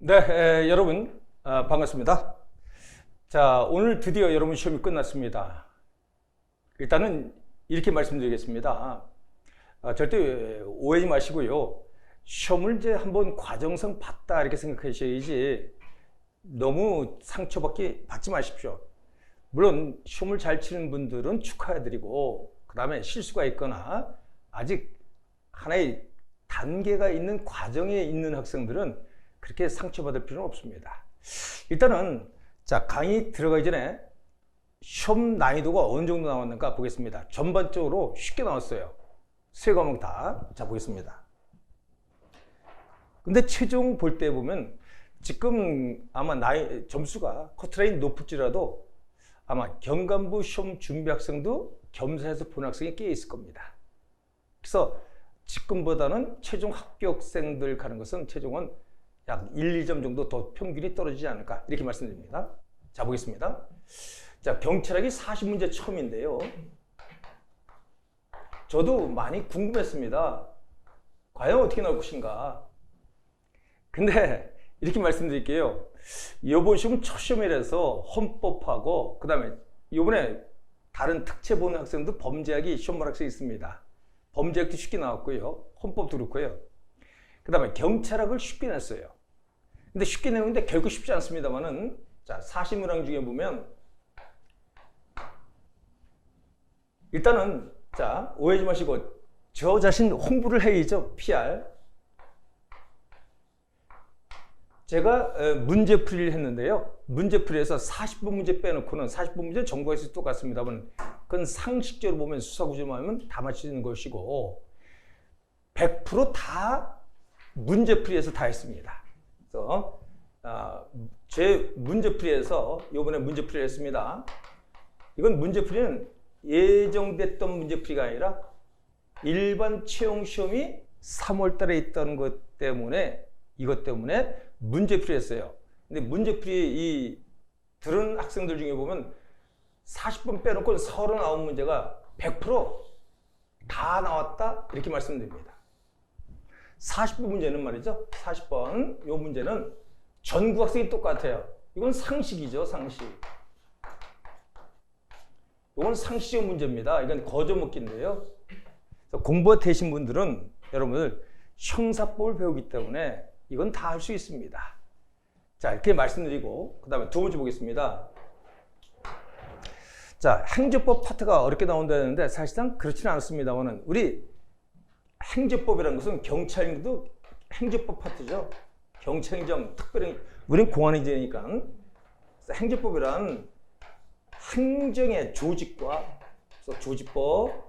네, 여러분 반갑습니다. 자, 오늘 드디어 여러분 시험이 끝났습니다. 일단은 이렇게 말씀드리겠습니다. 절대 오해하지 마시고요. 시험을 이제 한번 과정상 봤다 이렇게 생각하셔야지 너무 상처받지 마십시오. 물론 시험을 잘 치는 분들은 축하해드리고 그 다음에 실수가 있거나 아직 하나의 단계가 있는 과정에 있는 학생들은 그렇게 상처받을 필요는 없습니다. 일단은 자, 강의 들어가기 전에 시험 난이도가 어느 정도 나왔는가 보겠습니다. 전반적으로 쉽게 나왔어요. 세 과목 다. 자, 보겠습니다. 근데 최종 볼 때 보면 지금 아마 점수가 커트라인 높을지라도 아마 경간부 시험 준비 학생도 겸사해서 본 학생이 꽤 있을 겁니다. 그래서 지금보다는 최종 합격생들 가는 것은 최종은 약 1, 2점 정도 더 평균이 떨어지지 않을까 이렇게 말씀드립니다. 자, 보겠습니다. 자, 경찰학이 40문제 처음인데요. 저도 많이 궁금했습니다. 과연 어떻게 나올 것인가. 근데 이렇게 말씀드릴게요. 이번 시험은 첫 시험이라서 헌법하고 그 다음에 이번에 다른 특채 보는 학생도 범죄학이 시험 볼 학생이 있습니다. 범죄학도 쉽게 나왔고요. 헌법도 그렇고요. 그 다음에 경찰학을 쉽게 냈어요. 근데 쉽게 내는데 결국 쉽지 않습니다만은 자, 40문항 중에 보면 일단은 자, 오해하지 마시고 저 자신 홍보를 해야죠. PR. 제가 문제풀이를 했는데요. 문제풀이에서 40번 문제 빼놓고는 40번 문제는 전국에서 똑같습니다만 그건 상식적으로 보면 수사구조만 하면 다 맞히는 것이고 100% 문제풀이에서 다 했습니다. 그래서 제 문제풀이에서 이번에 문제풀이를 했습니다. 이건 문제풀이는 예정됐던 문제풀이가 아니라 일반 채용 시험이 3월 달에 있다는 것 때문에 이것 때문에 문제풀이 했어요. 근데 문제풀이 들은 학생들 중에 보면 40번 빼놓고 39문제가 100%다 나왔다 이렇게 말씀드립니다. 40번 문제는 말이죠. 40번 이 문제는 전국 학생이 똑같아요. 이건 상식이죠. 상식. 이건 상식적 문제입니다. 이건 거저먹기인데요. 공부가 되신 분들은 여러분들 형사법을 배우기 때문에 이건 다 할 수 있습니다. 자, 이렇게 말씀드리고 그 다음에 두 번째 보겠습니다. 자, 행정법 파트가 어렵게 나온다는데 사실상 그렇지는 않습니다만은 우리 행정법이라는 것은 경찰도 행정법 파트죠. 경찰행정, 특별히 우리는 공안행정이니까 행정법이란 행정의 조직과 조직법,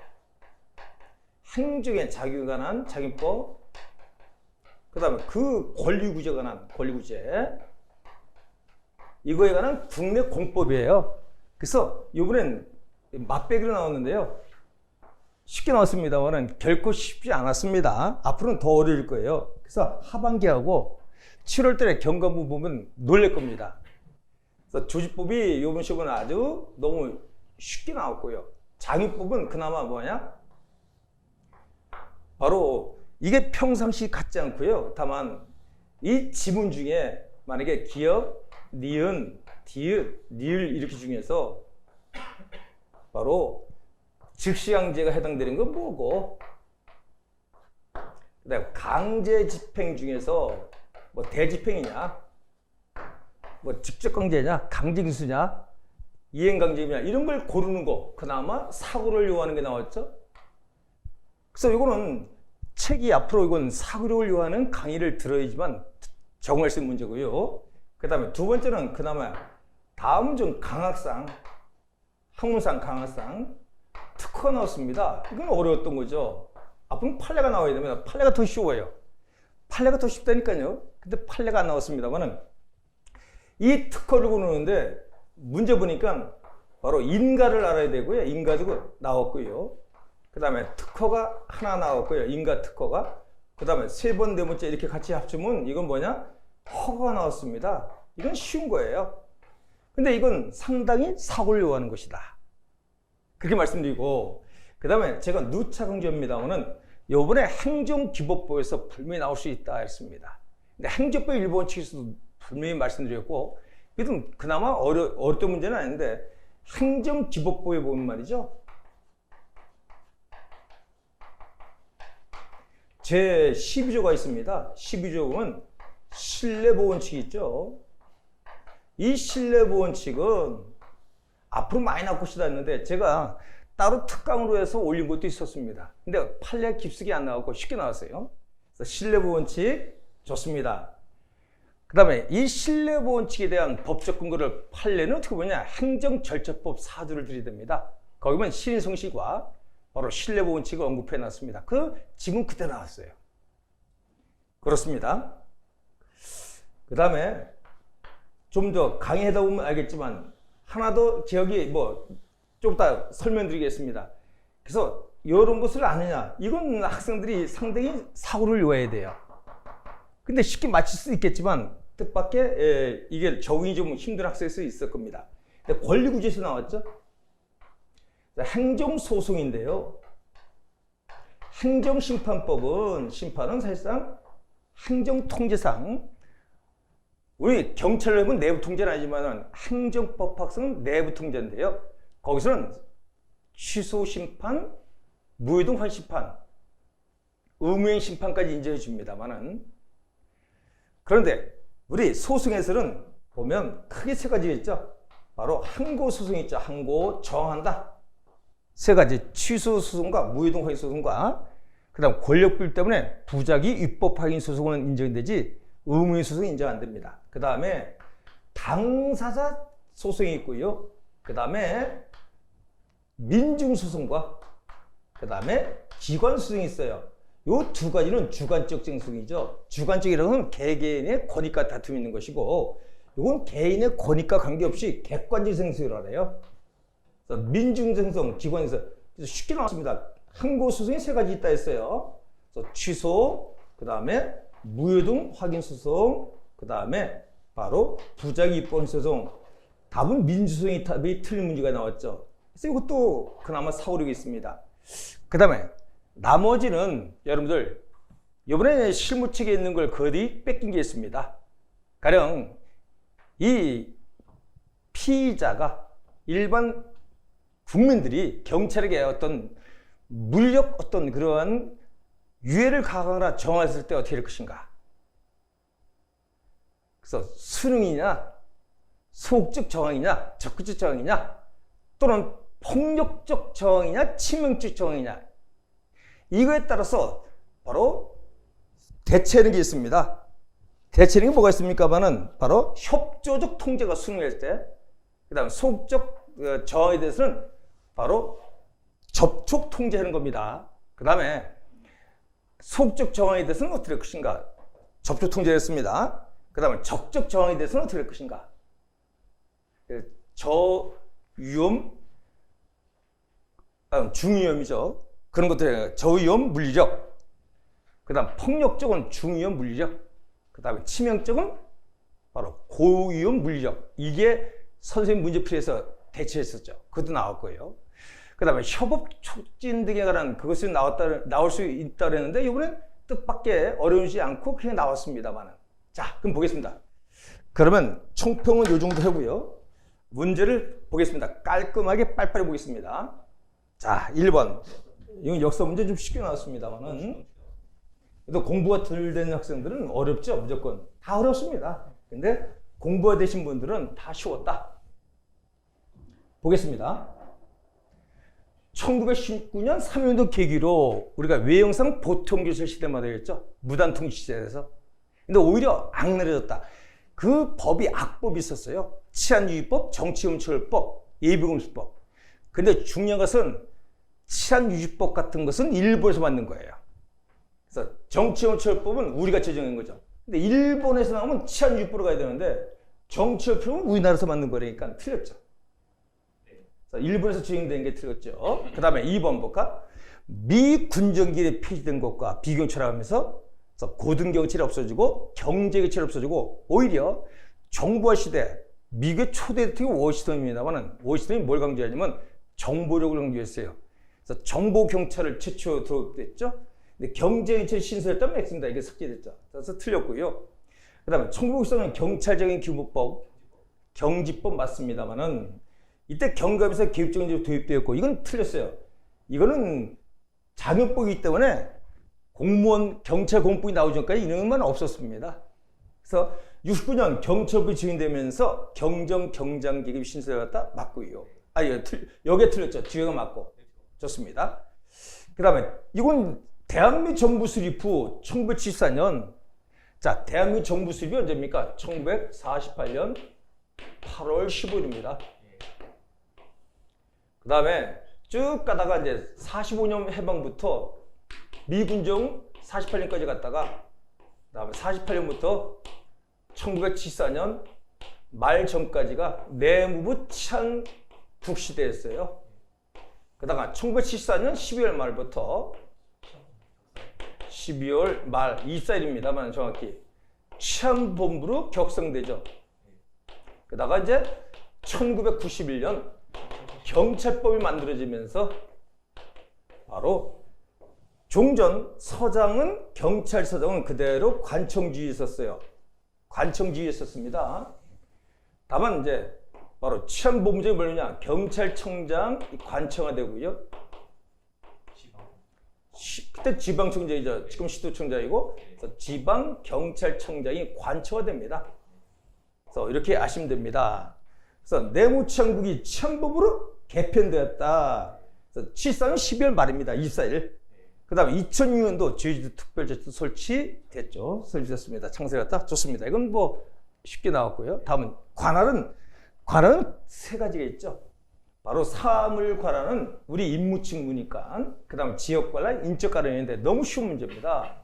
행정의 자격에 관한 자격법, 그 다음에 그 권리구제에 관한 권리구제, 이거에 관한 국내 공법이에요. 그래서 이번엔 맛배기로 나왔는데요. 쉽게 나왔습니다만 결코 쉽지 않았습니다. 앞으로는 더 어려울 거예요. 그래서 하반기하고 7월 달에 경감부 보면 놀랄 겁니다. 그래서 조직법이 이번 시험은 아주 너무 쉽게 나왔고요. 장유법은 그나마 뭐냐? 바로 이게 평상시 같지 않고요. 다만 이 지문 중에 만약에 기역, 니은, 디귿, 니을 이렇게 중에서 바로 즉시강제가 해당되는 건 뭐고, 그다음에 강제 집행 중에서 뭐 대집행이냐, 뭐 직접 강제냐, 강제징수냐, 이행강제냐 이런 걸 고르는 거 그나마 사고를 요하는 게 나왔죠. 그래서 이거는 책이 앞으로 이건 사고를 요하는 강의를 들어야지만 적응할 수 있는 문제고요. 그 다음에 두 번째는 그나마 다음 중 강학상, 학문상 강학상 특허가 나왔습니다. 이건 어려웠던 거죠. 앞으로 판례가 나와야 됩니다. 판례가 더 쉬워요. 판례가 더 쉽다니까요. 근데 판례가 안 나왔습니다만은 이 특허를 고르는데 문제 보니까 바로 인가를 알아야 되고요. 인가도 나왔고요. 그 다음에 특허가 하나 나왔고요. 인가 특허가. 그 다음에 세 번, 네 번째 이렇게 같이 합치면 이건 뭐냐? 허가가 나왔습니다. 이건 쉬운 거예요. 근데 이건 상당히 사고를 요하는 것이다. 그렇게 말씀드리고, 그 다음에 제가 누차 강조합니다만은 요번에 행정기법부에서 분명히 나올 수 있다 했습니다. 근데 행정법 일부 원칙에서도 분명히 말씀드렸고, 이것은 그나마 어렵던 문제는 아닌데, 행정기법부에 보면 말이죠. 제 12조가 있습니다. 12조는 신뢰보원칙이 있죠. 이 신뢰보원칙은 앞으로 많이 나올 것이다 했는데 제가 따로 특강으로 해서 올린 것도 있었습니다. 근데 판례 깊숙이 안 나왔고 쉽게 나왔어요. 그래서 신뢰보원칙 좋습니다. 그 다음에 이 신뢰보원칙에 대한 법적 근거를 판례는 어떻게 보냐, 행정절차법 4조를 들이댑니다. 거기 보면 신인성시과 바로 신뢰보원칙을 언급해 놨습니다. 지금 그때 나왔어요. 그렇습니다. 그 다음에 좀 더 강의하다 보면 알겠지만 하나 더 기억이 좀 이따 설명드리겠습니다. 그래서 이런 것을 아느냐, 이건 학생들이 상당히 사고를 요해야 돼요. 근데 쉽게 맞힐 수 있겠지만 뜻밖의 이게 적응이 좀 힘든 학생일 수 있을 겁니다. 권리구제에서 나왔죠. 행정소송인데요. 행정심판법은 심판은 사실상 행정통제상, 우리 경찰을 해보면 내부통제는 아니지만 행정법학은 내부통제인데요. 거기서는 취소심판, 무효등 환심판, 의무행심판까지 인정해 줍니다만은, 그런데 우리 소송에서는 보면 크게 세 가지가 있죠. 바로 항고소송이 있죠. 항고, 정한다. 세 가지, 취소소송과 무효등 확인소송과 그 다음 권력비율 때문에 부작위 위법 확인소송은 인정되지 의무인 소송은 인정 안 됩니다. 그 다음에 당사자 소송이 있고요. 그 다음에 민중소송과 그 다음에 기관소송이 있어요. 이 두 가지는 주관적 쟁송이죠. 주관적이라는 건 개개인의 권익과 다툼이 있는 것이고, 이건 개인의 권익과 관계없이 객관적 쟁송이라고 해요. 민중쟁송, 기관에서 쉽게 나왔습니다. 항고소송이 세 가지 있다 했어요. 그래서 취소, 그 다음에 무효등 확인소송, 그 다음에 바로 부작위 입법 소송. 답은 민주소송이 답이 틀린 문제가 나왔죠. 그래서 이것도 그나마 사오르고 있습니다. 그 다음에 나머지는 여러분들 이번에 실무책에 있는 걸 거의 뺏긴 게 있습니다. 가령 이 피의자가 일반 국민들이 경찰에게 어떤 물력 어떤 그러한 유해를 가하거나 정했을 때 어떻게 될 것인가. 그래서 수능이냐, 소극적 저항이냐, 적극적 저항이냐, 또는 폭력적 저항이냐, 치명적 저항이냐. 이거에 따라서 바로 대체하는 게 있습니다. 대체하는 게 뭐가 있습니까만은 바로 협조적 통제가 수능할 때, 그 다음에 소극적 저항에 대해서는 바로 접촉 통제하는 겁니다. 그 다음에 소극적 저항에 대해서는 어떻게 될 것인가? 접촉 통제했습니다. 그 다음에 적적 저항에 대해서는 어떻게 될 것인가? 저위험, 중위험이죠. 그런 것들, 저위험 물리적. 그 다음 폭력적은 중위험 물리적. 그 다음에 치명적은 바로 고위험 물리적. 이게 선생님 문제풀이에서 대체했었죠. 그것도 나올 거예요. 그 다음에 협업 촉진 등에 관한 그것이 나올 수 있다 그랬는데 이번엔 뜻밖의 어려우지 않고 그냥 나왔습니다만은. 자, 그럼 보겠습니다. 그러면 총평은 이 정도 하고요. 문제를 보겠습니다. 깔끔하게 빨리빨리 보겠습니다. 자, 1번. 이건 역사 문제 좀 쉽게 나왔습니다만은. 또 공부가 덜 되는 학생들은 어렵죠, 무조건. 다 어렵습니다. 근데 공부가 되신 분들은 다 쉬웠다. 보겠습니다. 1919년 3.1운동 계기로 우리가 외형상 보통교실 시대마다 했죠. 무단통치 시대에서. 근데 오히려 악랄해졌다. 그 법이 악법이 있었어요. 치안유지법, 정치검찰법, 예비검수법. 근데 중요한 것은 치안유지법 같은 것은 일본에서 만든 거예요. 그래서 정치검찰법은 우리가 제정한 거죠. 근데 일본에서 나오면 치안유지법으로 가야 되는데 정치검찰법은 우리나라에서 만든 거라니까 틀렸죠. 일본에서 주행된 게 틀렸죠. 그 다음에 2번 볼까? 미 군정기에 폐지된 것과 비경찰하면서 고등경찰이 없어지고 경제경찰이 없어지고 오히려 정부화 시대 미국의 초대 대통령이 워싱턴입니다만 워싱턴이 뭘 강조하냐면 정보력을 강조했어요. 그래서 정보경찰을 최초 들어왔죠. 근데 경제경찰이 신설했다면 X입니다. 이게 삭제됐죠. 그래서 틀렸고요. 그다음에 1994년 경찰적인 기무법, 경지법 맞습니다만은 이때 경감에서 계획정지 도입되었고 이건 틀렸어요. 이거는 장현법이기 때문에 공무원 경찰 공법이 나오기 전까지 이름만 없었습니다. 그래서 69년 경찰법이 시행되면서 경정 경장계급 신설했다 맞고요. 여기에 틀렸죠. 뒤에가 맞고. 좋습니다. 그 다음에 이건 대한민국 정부 수립 후 1974년 자 대한민국 정부 수립이 언제입니까? 1948년 8월 15일입니다. 그 다음에 쭉 가다가 이제 45년 해방부터 미군정 48년까지 갔다가 그 다음에 48년부터 1974년 말 전까지가 내무부 치안국 시대였어요. 그다가 1974년 12월 말부터 12월 말 24일입니다만 정확히 치안본부로 격상되죠. 그다가 이제 1991년 경찰법이 만들어지면서 바로 종전 서장은 경찰서장은 그대로 관청지휘에 있었어요. 관청지휘에 있었습니다. 다만 이제 바로 치안본부장이 뭐냐 경찰청장 관청화되고요. 그때 지방청장이죠. 지금 시도청장이고 지방경찰청장이 관청화됩니다. 그래서 이렇게 아시면 됩니다. 그래서 내무치안국이 치안법으로 개편되었다. 그래서 74년 12월 말입니다. 24일. 그 다음에 2006년도 제주도 특별자치도 설치됐죠. 설치됐습니다. 창설했다. 좋습니다. 이건 뭐 쉽게 나왔고요. 다음은 관할은 세 가지가 있죠. 바로 사물관할은 우리 임무직무니까 그 다음 지역관할, 인적관할인데 너무 쉬운 문제입니다.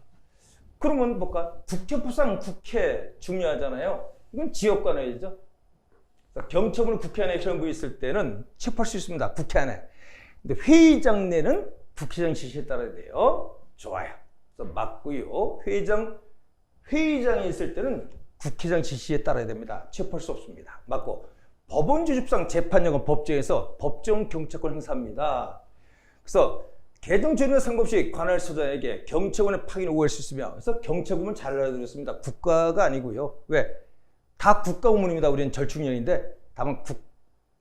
그러면 볼까? 국회법상 국회 중요하잖아요. 이건 지역관할이죠. 경첩을 국회 안에 현부 있을 때는 체포할 수 있습니다. 국회 안에. 근데 회의장 내는 국회의장 지시에 따라야 돼요. 좋아요. 그래서 맞고요. 회의장에 있을 때는 국회의장 지시에 따라야 됩니다. 체포할 수 없습니다. 맞고. 법원 조직상 재판장은 법정에서 법정 경찰권 행사합니다. 그래서 개정 조례와 상관없이 관할 소장에게 경찰권의 파견을 요구할 수 있으며 그래서 경찰국은 잘 알아들었습니다. 국가가 아니고요. 왜? 다 국가공무원입니다. 우리는 절충년인데 다만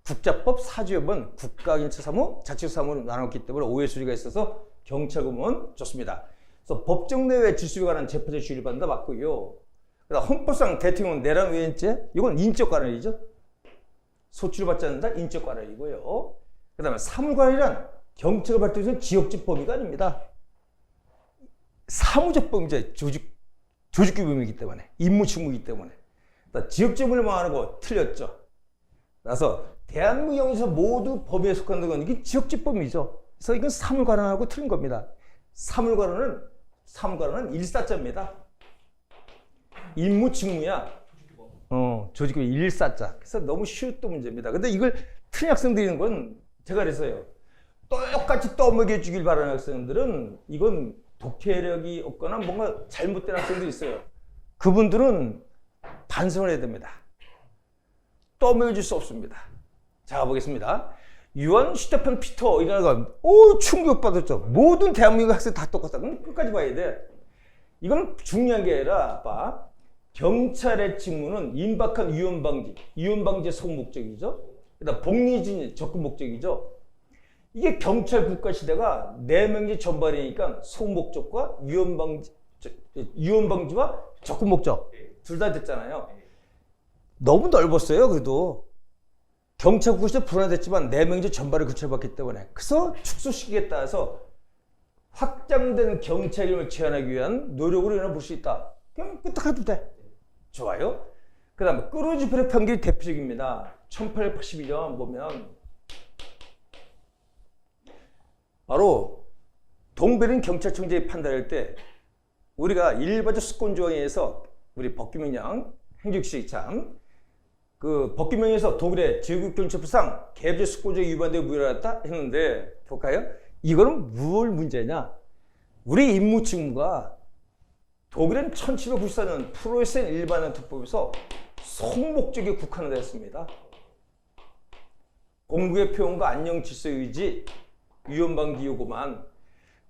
국자법 사주협은 국가경찰사무, 자치사무로 나눴기 때문에 오해 소지가 있어서 경찰공무원 좋습니다. 그래서 법정 내외 질서에 관한 재판장 주의를 받는다 맞고요. 그다음 헌법상 대통령 내란 외연죄 이건 인적관할이죠. 소출을 받지 않는다 인적관할이고요. 그다음에 사물관할이란 경찰가 발동해서 지역적 범위가 아닙니다. 사무적 범위죠. 조직규범이기 때문에 임무직무이기 때문에 지역적 범위를 말하고 틀렸죠. 그래서 대한민국 영에서 모두 범위에 속한다는 건 이게 지역적 범위죠. 그래서 이건 사물관할하고 틀린 겁니다. 사물관할은 일사자입니다. 임무직무야. 조직규범 일사자. 그래서 너무 쉬웠던 문제입니다. 근데 이걸 틀린 학생들이 건 제가 그래서요. 똑같이 떠먹여 주길 바라는 학생들은 이건 독해력이 없거나 뭔가 잘못된 학생들이 있어요. 그분들은 반성을 해야 됩니다. 떠먹여 줄 수 없습니다. 자, 보겠습니다. 유한, 슈테판, 피터 이런 충격받았죠. 모든 대한민국 학생 다 똑같다. 그럼 끝까지 봐야 돼. 이건 중요한 게 아니라 봐. 경찰의 직무는 임박한 위헌방지의 소목적이죠. 그다음 복리진의 접근 목적이죠. 이게 경찰 국가 시대가 내명제 전반이니까 소목적과 위헌방지와 접근 목적 둘 다 됐잖아요. 너무 넓었어요. 그래도 경찰 국가 시대 불안했지만 내명제 전반을 구체받기 때문에 그래서 축소시키에 따라서 확장된 경찰 이름을 제한하기 위한 노력으로 이런 볼 수 있다. 그냥 끄떡해도 돼. 좋아요. 그 다음에 끄루지펠의 판결이 대표적입니다. 1882년 보면 바로 동베른 경찰청장이 판단할 때 우리가 일반적 수권조항에 의해서 우리 법규명령 행정시 참 그 법규명령에서 독일의 제국경찰법상 개별 수권조항 위반되어 무효하다 했는데 볼까요? 이거는 무엇 문제냐? 우리 임무직무가 독일은 1794년 프로이센 일반형 특법에서 소목적에 국한화되었습니다. 공국의 표현과 안녕 질서 유지, 위헌방지 요구만.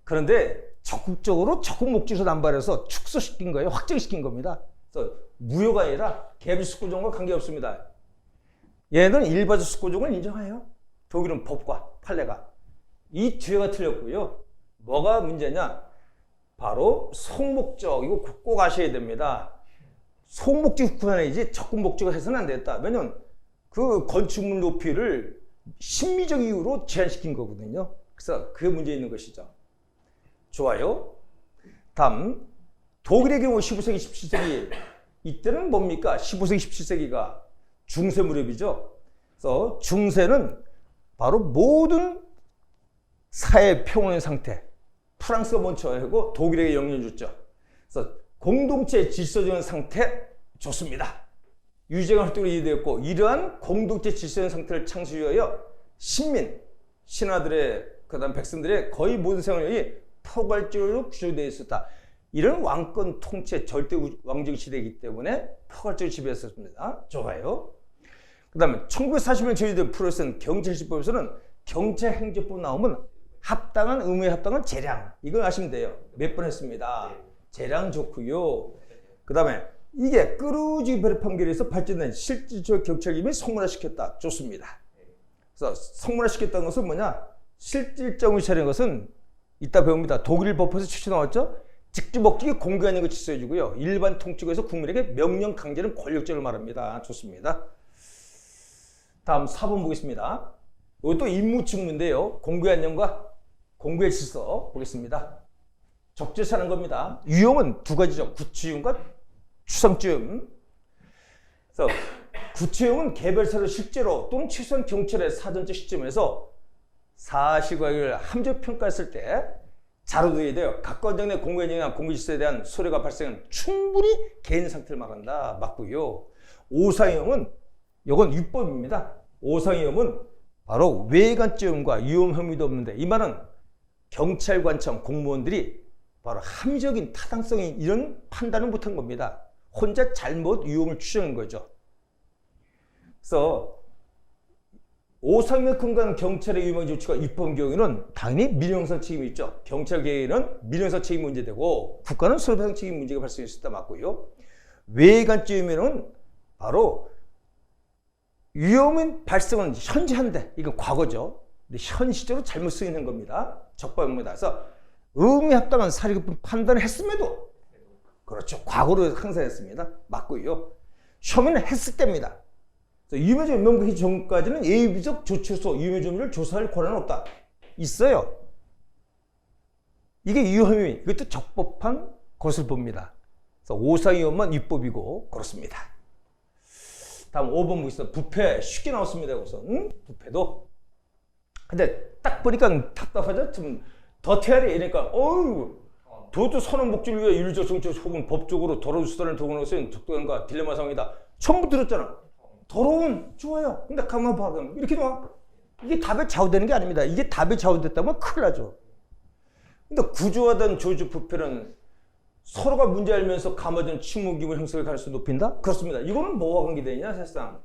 그런데 적극적으로 적극 목적으로 남발해서 축소시킨 거예요. 확정시킨 겁니다. 그래서 무효가 아니라 개별 숙고종과 관계없습니다. 얘는 일반적 숙고종을 인정해요. 독일은 법과 판례가. 이 뒤에가 틀렸고요. 뭐가 문제냐? 바로 속목적. 이거 꼭 아셔야 됩니다. 속목적 구간이지 적금목적을 해서는 안 됐다. 왜냐면 그 건축물 높이를 심미적 이유로 제한시킨 거거든요. 그래서 그게 문제 있는 것이죠. 좋아요. 다음 독일의 경우 15세기, 17세기 이때는 뭡니까? 15세기, 17세기가 중세 무렵이죠. 그래서 중세는 바로 모든 사회 평온의 상태. 프랑스가 먼저 하고 독일에게 영향을 줬죠. 그래서 공동체 질서적인 상태 좋습니다. 유재관 활동으로 이해되었고 이러한 공동체 질서적인 상태를 창수하여 신민, 신하들의 그다음 백성들의 거의 모든 생활이 포괄적으로 구조되어 있었다. 이런 왕권 통치 절대 왕정 시대이기 때문에 포괄적으로 지배했었습니다. 좋아요. 그 다음에 1940년 제정된 프로세스는 경찰시법에서는 경찰행정법 나오면 합당한 의무에 합당한 재량. 이걸 아시면 돼요. 몇 번 했습니다. 재량 좋고요. 그 다음에 이게 끄루지 베르 판결에서 발전된 실질적 경찰임을 성문화시켰다. 좋습니다. 그래서 성문화시켰다는 것은 뭐냐? 실질적 의사라는 것은 이따 배웁니다. 독일 법에서 출시 나왔죠? 직접 목적이 공개하는 걸 질서해주고요. 일반 통치국에서 국민에게 명령 강제는 권력적을 말합니다. 좋습니다. 다음 4번 보겠습니다. 이것도 임무측문인데요. 공개한 영과 공개의 질서 보겠습니다. 적절사는 겁니다. 유형은 두 가지죠. 구치유형과 추상주형. 그래서 구치유형은 개별사를 실제로 또는 최소한 경찰의 사전적 시점에서 사실관계를 함정 평가했을 때 자료도 해야 돼요. 각권 내 공개행위나 공개질서에 대한 소리가 발생한 충분히 개인 상태를 말한다. 맞고요. 오상형은 이건 위법입니다. 오상형은 바로 외관죄음과 위험 혐의도 없는데 이 말은 경찰관청 공무원들이 바로 합리적인 타당성이 이런 판단을 못한 겁니다. 혼자 잘못 위험을 추정한 거죠. 그래서 오상명에 근거한 경찰의 위험 조치가 위법한 경우에는 당연히 민형사 책임이 있죠. 경찰 개인은 민형사 책임 문제되고 국가는 손해배상 책임 문제가 발생했을 때 맞고요. 외관죄면은 바로 위험은 발생은 현재 한데 이건 과거죠. 근데 현 시제로 잘못 쓰이는 겁니다. 적법입니다. 그래서 의무에 합당한 사례급분 판단을 했음에도 그렇죠. 과거로 항상했습니다. 맞고요. 처음에는 했을 때입니다. 유해조물 명백히 전까지는 예비적 조치로서 유해조물을 조사할 권한은 없다. 있어요. 이게 유혐의, 이것도 적법한 것을 봅니다. 그래서 오상위험만 위법이고 그렇습니다. 다음 5번 보겠습니다. 부패 쉽게 나왔습니다. 우선 부패도. 근데 딱 보니까 답답하죠. 좀 더 태아리 이러니까 도도 선언 목적을 위해 윤리적 정책 혹은 법적으로 더러운 수단을 도구는 것은 적당한가 딜레마 상황이다. 처음부터 들었잖아. 더러운 좋아요. 근데 가만 봐. 이렇게 나와. 이게 답에 좌우되는 게 아닙니다. 이게 답에 좌우됐다면 큰일 나죠. 근데 구조화된 조직 부패는 서로가 문제 알면서 감아진 침묵기물 형성의 가능성을 높인다? 그렇습니다. 이거는 뭐와 관계되냐 사실상.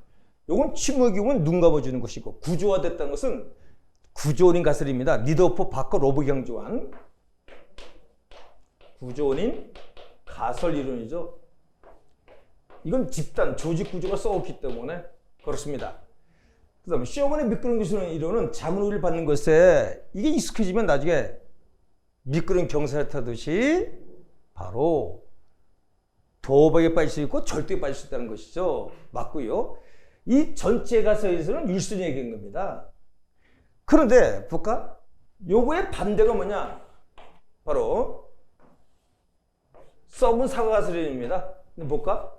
이건 침묵기물은 눈 감아주는 것이고 구조화됐다는 것은 구조원인 가설입니다. 니더포 바커 로브 강조한 구조원인 가설 이론이죠. 이건 집단, 조직 구조가 썩었기 때문에 그렇습니다. 그 다음에 쇼먼의 미끄러운 기술의 이론은 자문 우위를 받는 것에 이게 익숙해지면 나중에 미끄러운 경사를 타듯이 바로 도박에 빠질 수 있고 절도에 빠질 수 있다는 것이죠. 맞고요. 이 전체 가설에서는 1순위 얘기한 겁니다. 그런데 볼까? 요거의 반대가 뭐냐? 바로 썩은 사과 가설입니다. 볼까?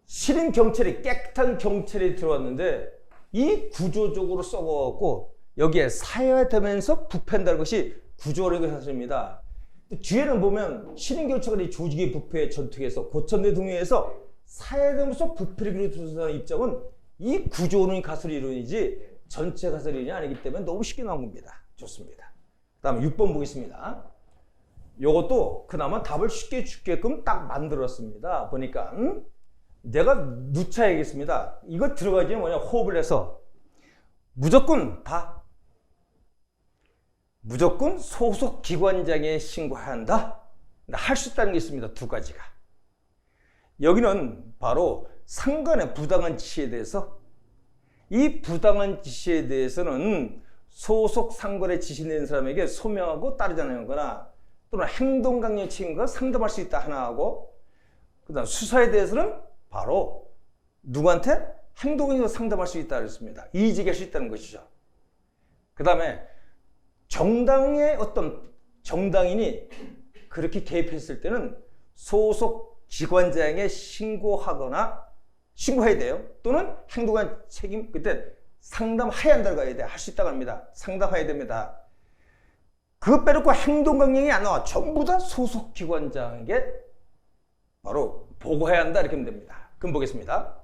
실인 경찰이 깨끗한 경찰이 들어왔는데 이 구조적으로 썩어갖고 여기에 사회화되면서 부패한다는 것이 구조론의 사실입니다. 뒤에는 보면 실인 경찰이 조직의 부패에 전투해서 고천대 등에서 사회되면서 부패를 기록하는 입장은 이 구조론의 가설 이론이지 전체 가설 이론이 아니기 때문에 너무 쉽게 나온 겁니다. 좋습니다. 다음 6번 보겠습니다. 요것도 그나마 답을 쉽게 주게끔 딱 만들었습니다. 보니까 내가 누차야겠습니다. 이거 들어가지 뭐냐 호흡을 해서 무조건 다 무조건 소속 기관장에 신고해야 한다. 할 수 있다는 게 있습니다. 두 가지가. 여기는 바로 상관의 부당한 지시에 대해서, 이 부당한 지시에 대해서는 소속 상관의 지시 내는 사람에게 소명하고 따르지 않는 거나 또는 행동강령 책임과 상담할 수 있다 하나 하고, 그 다음 수사에 대해서는 바로 누구한테? 행동강령으로 상담할 수 있다 그랬습니다. 이의제기할 수 있다는 것이죠. 그 다음에 정당의 어떤 정당인이 그렇게 개입했을 때는 소속 기관장에게 신고하거나 신고해야 돼요. 또는 행동한 책임, 그때 상담해야 한다고 해야 돼. 할 수 있다고 합니다. 상담해야 됩니다. 그것 빼놓고 행동강령이 안 나와. 전부 다 소속 기관장에게 바로 보고해야 한다. 이렇게 하면 됩니다. 그럼 보겠습니다.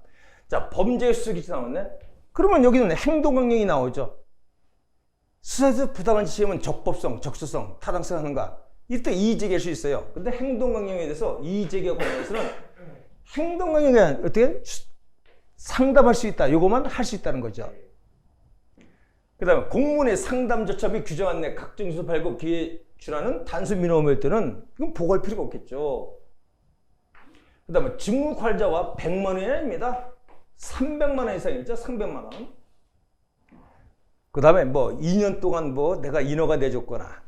자, 범죄 수기지 나왔네. 그러면 여기는 행동강령이 나오죠. 수사에서 부당한 지시하면 적법성, 적소성, 타당성 하는가. 이때 이의제기할 수 있어요. 근데 행동강령에 대해서 이의제기와 관련해서는 행동강령에 어떻게 상담할 수 있다. 요것만 할 수 있다는 거죠. 그 다음에 공문의 상담 절차 및 규정 안내 각종 주소 발급 기회 출하는 단순 민원일 때는 이건 보고할 필요가 없겠죠. 그 다음에 직무관리자와 100만 원이 아닙니다. 300만 원 이상이죠. 300만 원. 그 다음에 뭐 2년 동안 뭐 내가 인허가 내줬거나,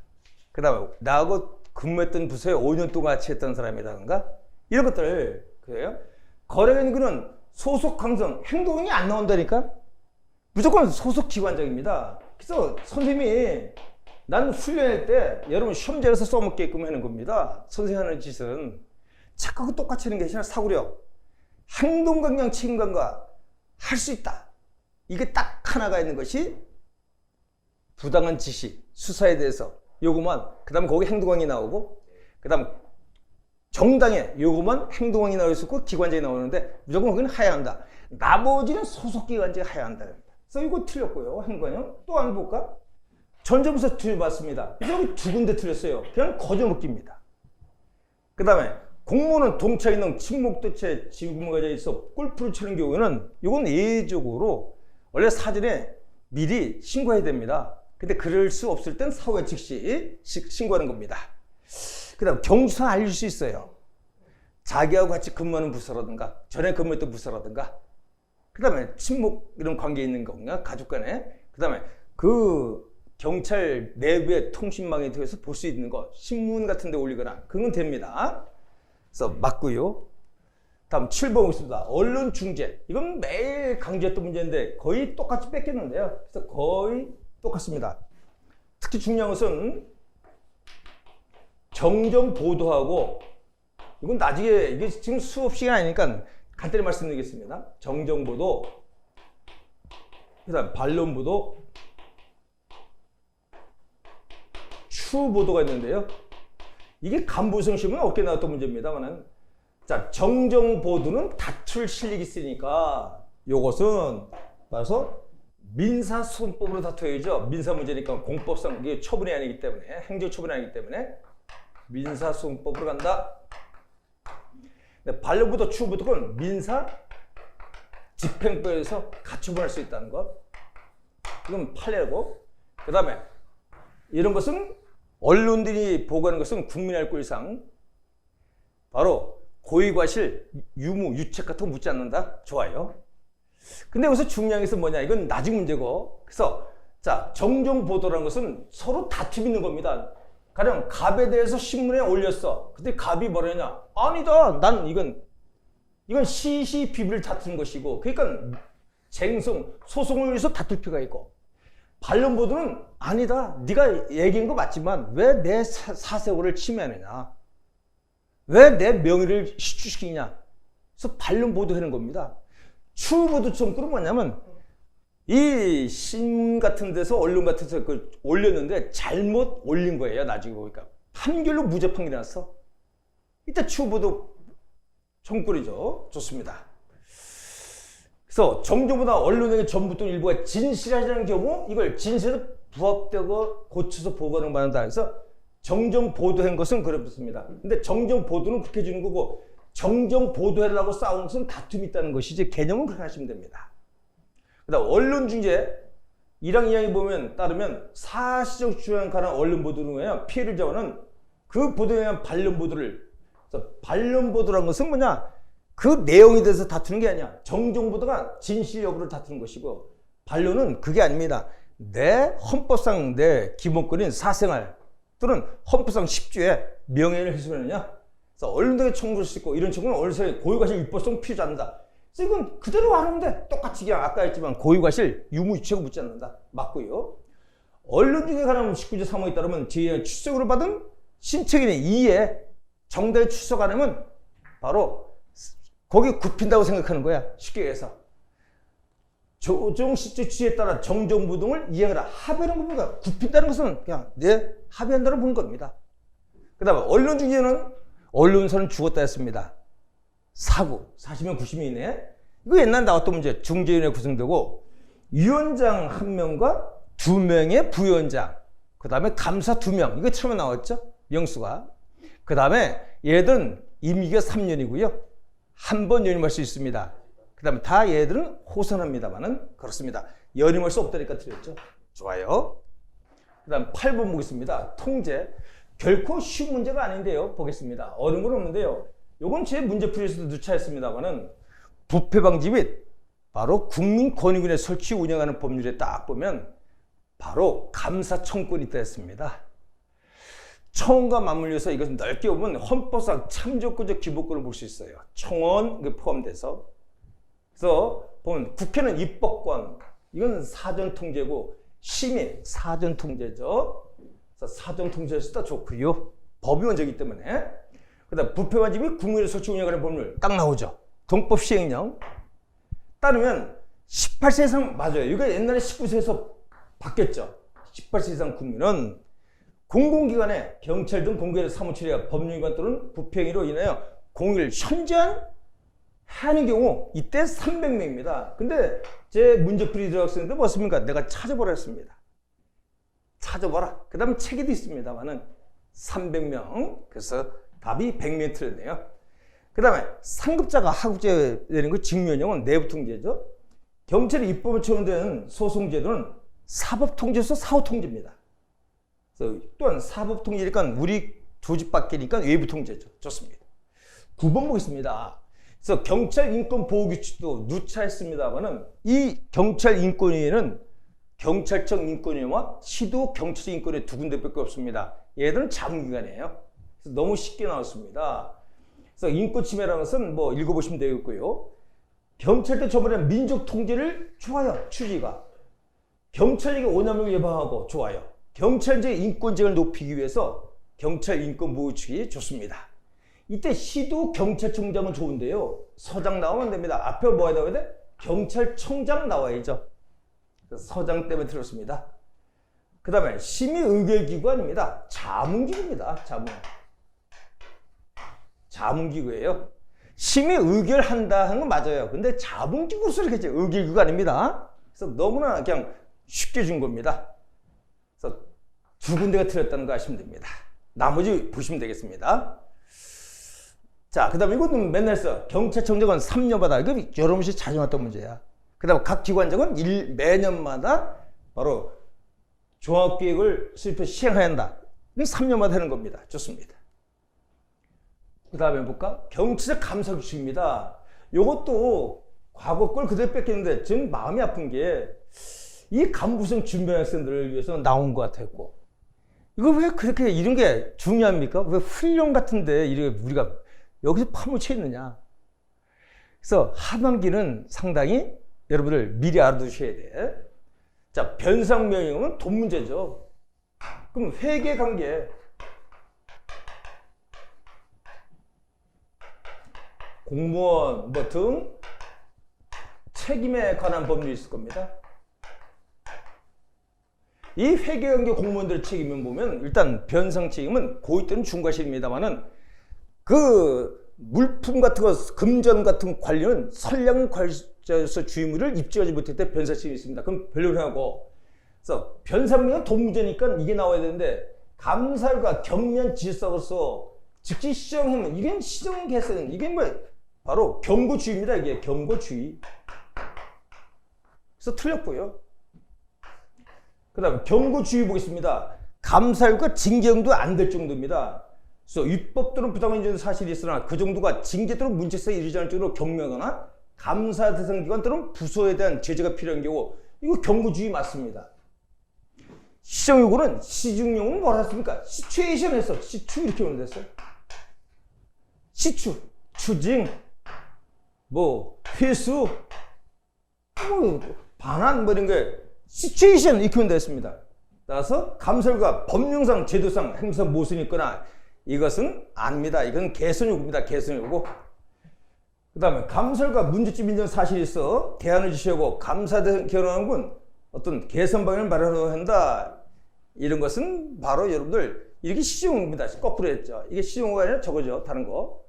그 다음에 나하고 근무했던 부서에 5년 동안 같이 했던 사람이라든가 이런 것들. 그래요? 거래인은 소속 강성 행동이 안 나온다니까. 무조건 소속 기관장입니다. 그래서 선생님이 난 훈련할 때 여러분 시험장에서 써먹게끔 하는 겁니다. 선생님 하는 짓은 착하고 똑같이 하는 게 아니라 사고력, 행동강령 책임관과 할 수 있다. 이게 딱 하나가 있는 것이 부당한 지시, 수사에 대해서 요거만, 그 다음에 거기 행동강이 나오고, 그 다음 정당에 요거만 행동강이 나올 수 있고 기관장이 나오는데 무조건 거기는 하야 한다. 나머지는 소속 기관장이 하야 한다. 그래서 이거 틀렸고요. 행관형 또 안 볼까? 전점에서 틀려봤습니다. 여기 두 군데 틀렸어요. 그냥 거저먹기입니다. 그 다음에 공무원은 동차인동 침묵도체 지구가 있어 골프를 치는 경우에는 이건 예외적으로 원래 사전에 미리 신고해야 됩니다. 근데 그럴 수 없을 땐 사후에 즉시 신고하는 겁니다. 그 다음 경수사 알릴 수 있어요. 자기하고 같이 근무하는 부서라든가 전에 근무했던 부서라든가, 그 다음에 친목 이런 관계 있는 건가 가족 간에, 그 다음에 그 경찰 내부의 통신망에 대해서 볼 수 있는 거 신문 같은 데 올리거나 그건 됩니다. 그래서 맞고요. 다음 7번 있습니다. 언론 중재. 이건 매일 강조했던 문제인데 거의 똑같이 뺏겼는데요. 그래서 거의 똑같습니다. 특히 중요한 것은 정정 보도하고, 이건 나중에 이게 지금 수업 시간 아니니까 간단히 말씀드리겠습니다. 정정 보도, 그다음 반론 보도, 추후 보도가 있는데요. 이게 간부성 시험은 어깨 나왔던 문제입니다만은, 자, 정정 보도는 다툴 실력이 있으니까 요것은 따라서 민사소송법으로 다투어야죠. 민사 문제니까 공법상 이게 처분이 아니기 때문에, 행정 처분이 아니기 때문에 민사소송법으로 간다. 반려부도 추후부도는 민사 집행법에서 가처분할 수 있다는 것. 이건 판례고. 그 다음에 이런 것은 언론들이 보고하는 것은 국민의 알 권리상 바로 고의과실, 유무, 유책 같은 거 묻지 않는다. 좋아요. 근데 여기서 중요한 것은 뭐냐? 이건 나중 문제고. 그래서 자, 정정 보도라는 것은 서로 다툼이 있는 겁니다. 가령 갑에 대해서 신문에 올렸어. 근데 갑이 뭐라냐? 아니다. 난 이건 시시비비를 다투는 것이고, 그러니까 쟁송, 소송을 위해서 다툴 필요가 있고, 반론 보도는 아니다. 네가 얘기한 거 맞지만 왜 내 사생활을 침해하느냐? 왜 내 명예를 시추시키냐? 그래서 반론 보도하는 겁니다. 추후 보도처럼 그런 뭐냐면 이 신문 같은 데서 언론 같은 데서 그걸 올렸는데 잘못 올린 거예요. 나중에 보니까 판결로 무죄 판결이 났어. 이때 추후 보도 정꼴이죠. 좋습니다. 그래서 정정보다 언론에게 전부 또는 일부가 진실하지 않은 경우 이걸 진실에서 부합되고 고쳐서 보고하는 받는다. 그래서 정정 보도한 것은 그렇습니다. 근데 정정 보도는 그렇게 주는 거고, 정정 보도하려고 싸우는 것은 다툼이 있다는 것이지, 개념은 그렇게 하시면 됩니다. 그다음 언론 중재 1항 2항에 보면 따르면 사실적 주장에 관한 언론 보도를 위하여 피해를 자원은 그 보도에 의한 반론 보도를, 그래서 반론 보도라는 것은 뭐냐? 그 내용에 대해서 다투는 게 아니야. 정정보도가 진실 여부를 다투는 것이고, 반론은 그게 아닙니다. 내 헌법상 내 기본권인 사생활 또는 헌법상 10조에 명예를 훼손하느냐? 그래서 언론에게 청구를 싣고 이런 청구는 언론사의 고유과실 입법성 필요하지 않는다. 그래서 이건 그대로 하는데 똑같이 그냥 아까 했지만 고유과실 유무유치가 묻지 않는다. 맞고요. 언론 중에 관한 19조 3호에 따르면 제2의 출석으로 받은 신청인의 이에 정당에 출석하려면 바로 거기 굽힌다고 생각하는 거야. 쉽게 해서. 조정 실제 취지에 따라 정정부 등을 이행하라. 합의하는 겁니다. 굽힌다는 것은 그냥 합의한다는 보는 겁니다. 그 다음에 언론 중에는 언론사는 죽었다 했습니다. 사고, 40명 90명 이내. 이거 옛날에 나왔던 문제. 중재위원회 구성되고 위원장 1명과 2명의 부위원장, 그 다음에 감사 2명. 이거 처음에 나왔죠? 명수가. 그 다음에 얘들은 임기가 3년이고요. 한 번 연임할 수 있습니다. 그 다음에 다 얘들은 호선합니다만은 그렇습니다. 연임할 수 없다니까 틀렸죠. 좋아요. 그 다음 8번 보겠습니다. 통제. 결코 쉬운 문제가 아닌데요. 보겠습니다. 어려운 건 없는데요. 요건 제 문제풀이에서도 누차했습니다만은 부패 방지 및 바로 국민권익위원회 설치 운영하는 법률에 딱 보면 바로 감사 청구권이 있다 했습니다. 청원과 맞물려서 이것을 넓게 보면 헌법상 참조권적 기본권을 볼 수 있어요. 청원 포함돼서. 그래서 보면 국회는 입법권, 이건 사전 통제고 시민 사전 통제죠. 그래서 사전 통제에서 좋고요. 법이 먼저이기 때문에. 그다음 부패 방지 및 국민의 설치 운영하는 법률 딱 나오죠. 동법 시행령. 따르면 18세 이상 맞아요. 이거 옛날에 19세에서 바뀌었죠. 18세 이상 국민은 공공기관에 경찰 등 공개를 사무처리가 법률위반 또는 부패행위로 인하여 공익을 현저하는 경우 이때 300명입니다. 근데 제 문제풀이 들어갔었는데 뭐습니까? 내가 찾아보라 했습니다. 찾아보라. 그 다음에 책에도 있습니다만은 300명. 그래서 답이 100명 틀렸네요. 그 다음에 상급자가 하급제 내린 거 직면형은 내부통제죠. 경찰이 입법을 처음된 소송제도는 사법통제에서 사후통제입니다. 그래서 또한 사법통제니까 우리 두 집 밖이니까 외부통제죠. 좋습니다. 9번 보겠습니다. 그래서 경찰 인권보호규칙도 누차했습니다만은 이 경찰인권위에는 경찰청 인권위와 시도 경찰청 인권위 두 군데밖에 없습니다. 얘들은 자문기관이에요. 그래서 너무 쉽게 나왔습니다. 그래서 인권침해라는 것은 뭐 읽어보시면 되겠고요. 경찰대 저번에 민족통제를 좋아요. 취지가. 경찰에게 오남용을 예방하고 좋아요. 경찰제 인권쟁을 높이기 위해서 경찰 인권보호규칙이 좋습니다. 이때 시도 경찰청장은 좋은데요. 서장 나오면 안 됩니다. 앞에 뭐 해야 돼? 경찰청장 나와야죠. 서장 때문에 틀었습니다. 그 다음에 심의의결기구아닙니다. 자문기구입니다. 자문기구예요. 심의의결한다 하는 건 맞아요. 근데 자문기구로서 이렇게 했죠. 의결기구가 아닙니다. 그래서 너무나 그냥 쉽게 준 겁니다. 그래서 두 군데가 틀렸다는 거 아시면 됩니다. 나머지 보시면 되겠습니다. 자, 그 다음에 이것도 맨날 써. 경찰청장은 3년마다. 이거 여러 번씩 자주 나왔던 문제야. 그 다음에 각 기관장은 매년마다 바로 종합계획을 수립해서 시행해야 한다. 이게 3년마다 하는 겁니다. 좋습니다. 그 다음에 볼까? 경찰적 감사규칙입니다. 이것도 과거 걸 그대로 뺏겼는데 지금 마음이 아픈 게 이 간부성 준비한 학생들을 위해서 나온 것 같았고, 이거 왜 그렇게 이런 게 중요합니까? 왜 훈련 같은데 이렇게 우리가 여기서 파묻혀 있느냐? 그래서 하반기는 상당히 여러분들 미리 알아두셔야 돼. 자, 변상명령은 돈 문제죠. 그럼 회계관계, 공무원 뭐 등 책임에 관한 법률이 있을 겁니다. 이 회계관계 공무원들의 책임을 보면 일단 변상 책임은 고의 또는 중과실입니다만은 그 물품 같은 거, 금전 같은 관리는 선량 관리자로서 주의무를 입증하지 못할 때 변사 책임이 있습니다. 그럼 별로를 하고, 그래서 변상명은 돈 문제니까 이게 나와야 되는데 감사과 경면 지시사로서 즉시 시정하면 이게 시정 개선, 이게 뭐 바로 경고주의입니다. 이게 경고주의. 그래서 틀렸고요. 그 다음에 경고주의 보겠습니다. 감사율과 징계형도 안 될 정도입니다. 그래서 위법 또는 부당한 인정 사실이 있으나 그 정도가 징계 또는 문책사에 이르지 않을 정도로 경미하거나 감사 대상 기관 또는 부서에 대한 제재가 필요한 경우 이거 경고주의 맞습니다. 시정요구는 시중용은 뭐라 했습니까? 시츄에이션 했어. 시추 이렇게 오면 됐어요. 시추, 추징, 뭐 회수, 뭐 반환 뭐 이런 게 시츄에이션 이렇게 오면 됐습니다. 따라서 감설과 법령상 제도상 행사 모순이 있거나 이것은 아닙니다. 이건 개선요구입니다. 개선요구. 그 다음에 감설과 문제점 인정 사실이 있어 대안을 제시하고 감사대 결혼한 건 어떤 개선 방향을 마련하려 한다. 이런 것은 바로 여러분들 이렇게 시정입니다. 거꾸로 했죠. 이게 시정가 아니라 저거죠. 다른 거.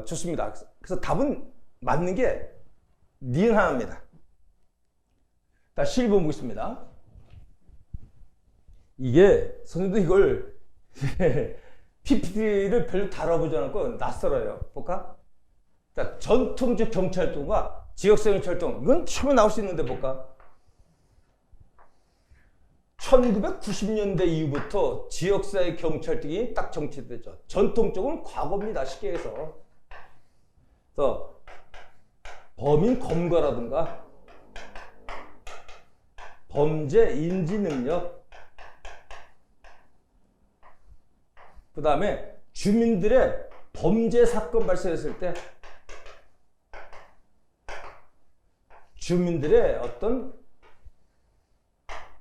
좋습니다. 그래서 답은 맞는 게 니은 하나입니다. 다시 실버 보겠습니다. 이게 선생님도 이걸 PPT를 별로 다뤄보지 않고 낯설어요. 볼까? 자, 전통적 경찰동과 지역사 경찰동 이건 처음에 나올 수 있는데 볼까? 1990년대 이후부터 지역사회 경찰청이 딱 정체되죠. 전통적은 과거입니다. 쉽게 해서. 그래서 범인 검거라든가 범죄 인지 능력, 그 다음에 주민들의 범죄 사건 발생했을 때 주민들의 어떤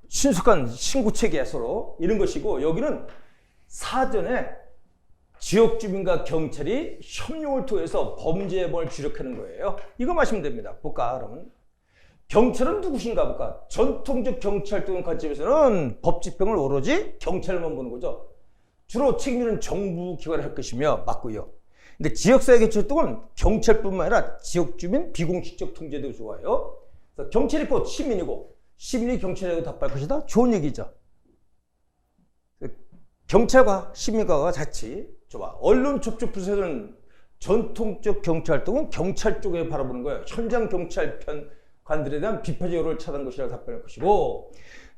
신속한 신고 체계 서로 이런 것이고, 여기는 사전에 지역 주민과 경찰이 협력을 통해서 범죄 예방을 주력하는 거예요. 이거 마시면 됩니다. 볼까 그러면 경찰은 누구신가 볼까? 전통적 경찰동 관점에서는 법 집행을 오로지 경찰만 보는 거죠. 주로 책임지는 정부 기관이 할 것이며 맞고요. 근데 지역사회 경찰동은 경찰뿐만 아니라 지역 주민 비공식적 통제도 좋아요. 그래서 경찰이 곧 시민이고 시민이 경찰에게 답할 것이다. 좋은 얘기죠. 경찰과 시민과가 같이 좋아. 언론 접촉 부서는 전통적 경찰동은 경찰 쪽에 바라보는 거예요. 현장 경찰 관들에 대한 비판적 여론을 차단한 것이라고 답변할 것이고,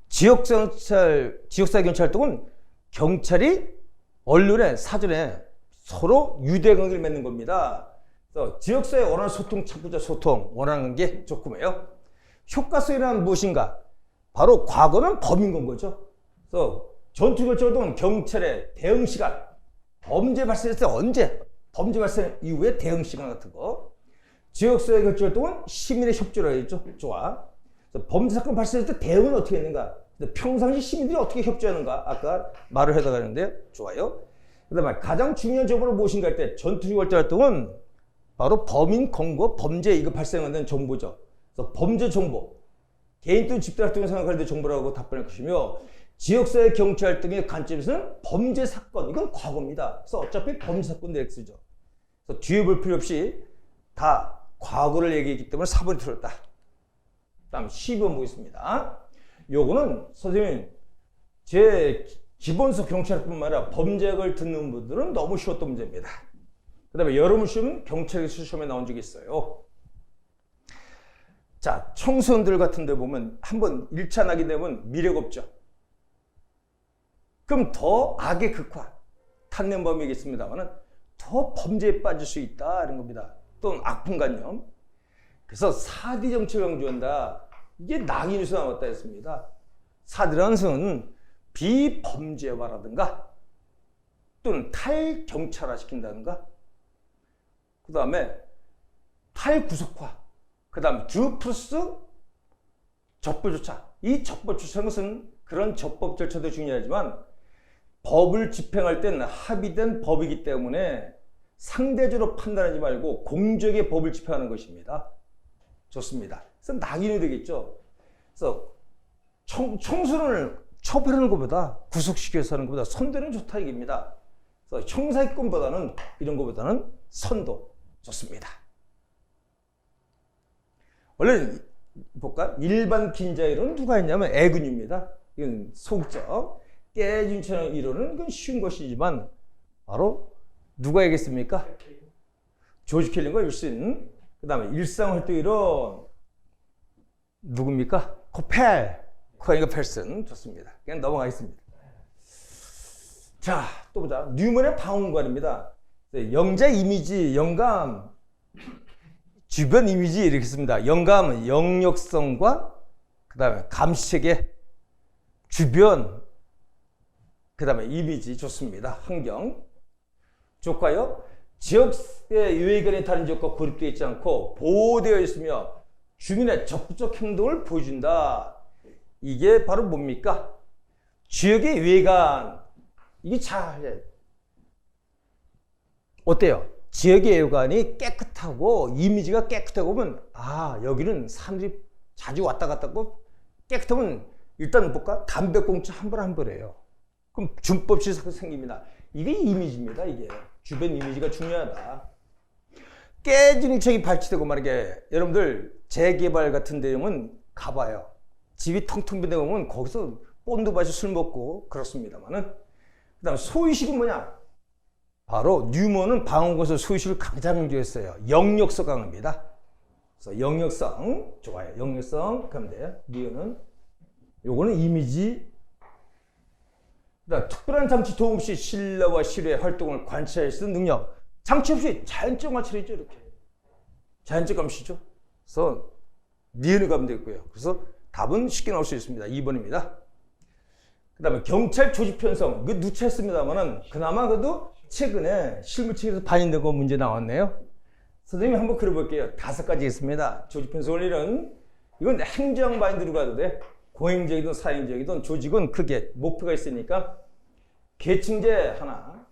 지역사회 경찰동은 경찰이 언론에 사전에 서로 유대 관계를 맺는 겁니다. 그래서 지역사회 원하는 소통, 참고자 소통 원하는 게 좋구매요. 효과성이란 무엇인가? 바로 과거는 범인 건 거죠. 그래서 전투결정동은 경찰의 대응 시간, 범죄 발생했을 때 언제, 범죄 발생 이후에 대응 시간 같은 거. 지역사회 결정활동은 시민의 협조를 해야죠. 좋아. 범죄 사건 발생했을 때 대응은 어떻게 했는가? 평상시 시민들이 어떻게 협조하는가? 아까 말을 해다 가는데 좋아요. 그 다음에 가장 중요한 정보는 무엇인가 할 때 전투결정활동은 바로 범인 검거, 범죄 이거 발생하는 정보죠. 그래서 범죄 정보, 개인 또는 집단 활동에 생각할 정보라고 답변할 것이며, 지역사회 경찰 등의 관점에서는 범죄 사건, 이건 과거입니다. 그래서 어차피 범죄 사건 X죠. 그래서 뒤에 볼 필요 없이 다 과거를 얘기했기 때문에 4번이 틀렸다. 다음 12번 보겠습니다. 요거는 선생님 제 기본서 경찰뿐만 아니라 범죄학을 듣는 분들은 너무 쉬웠던 문제입니다. 그 다음에 여러분 시험은 경찰에서 시험에 나온 적이 있어요. 자, 청소년들 같은 데 보면 한번 1차 나게 되면 미래가 없죠. 그럼 더 악의 극화, 탄압범이겠습니다만 더 범죄에 빠질 수 있다 이런 겁니다. 또는 악풍관념. 그래서 4D 정책을 강조한다. 이게 낙인에서 나왔다 했습니다. 4D라는 것은 비범죄화라든가 또는 탈경찰화 시킨다든가, 그 다음에 탈구속화, 그 다음에 듀 플러스 적법조차. 이 적법조차는 것은 그런 적법 절차도 중요하지만 법을 집행할 때는 합의된 법이기 때문에 상대적으로 판단하지 말고 공적의 법을 집행하는 것입니다. 좋습니다. 그래서 낙인이 되겠죠. 그래서 청소년을 처벌하는 것보다 구속시켜서 하는 것보다 선도는 좋다 얘기입니다. 그래서 형사기권보다는 이런 것보다는 선도 좋습니다. 원래 볼까? 일반 긴자 이론은 누가 했냐면 애근입니다. 이건 소극적. 깨진 처럼 이론은 그건 쉬운 것이지만 바로 누가 얘기했습니까? 조지 켈린과 윌슨. 그 다음에 일상활동 이론 누굽니까? 코펠. 코펠 펠슨. 좋습니다. 그냥 넘어가겠습니다. 자, 또 보자. 뉴먼의 방언관입니다. 영자 이미지, 영감, 주변 이미지 이렇게 씁니다. 영감은 영역성과 그 다음에 감시체계, 주변, 그 다음에 이미지 좋습니다. 환경 좋고요. 지역의 유해견이 다른 지역과 고립되어 있지 않고 보호되어 있으며 주민의 적극적 행동을 보여준다. 이게 바로 뭡니까? 지역의 유해관. 이게 잘 어때요? 지역의 유해관이 깨끗하고 이미지가 깨끗하고 보면 아 여기는 사람들이 자주 왔다 갔다 하고 깨끗하면 일단 볼까? 담배꽁초 한 번 한 번이에요. 그럼 준법실 사건 생깁니다. 이게 이미지입니다. 이게 주변 이미지가 중요하다. 깨지는 책이 발치되고 말이게 여러분들 재개발 같은 데는 가봐요. 집이 텅텅 빈데 보면 거기서 본드바시 술 먹고 그렇습니다만은 그 다음 소유식은 뭐냐? 바로 뉴먼은 방언관에서 소유식을 가장 강조했어요. 영역성 강합니다. 그래서 영역성 좋아요. 영역성 가면 돼요. 리언은 요거는 이미지. 그다음 특별한 장치 도움 없이 신뢰와 실외 활동을 관찰할 수 있는 능력. 장치 없이 자연적 관찰이죠. 이렇게 자연적 감시죠. 그래서 리언을 가면 되고요. 그래서 답은 쉽게 나올 수 있습니다. 2번입니다. 그 다음에 경찰 조직 편성. 이거 누차했습니다만은 그나마 그래도 최근에 실무책에서 반영된 거 문제 나왔네요. 선생님이 한번 그려볼게요. 5가지 있습니다. 조직 편성 원리는 이건 행정 마인드로 가도 돼. 공행적이든 사행적이든 조직은 크게 목표가 있으니까 계층제 하나.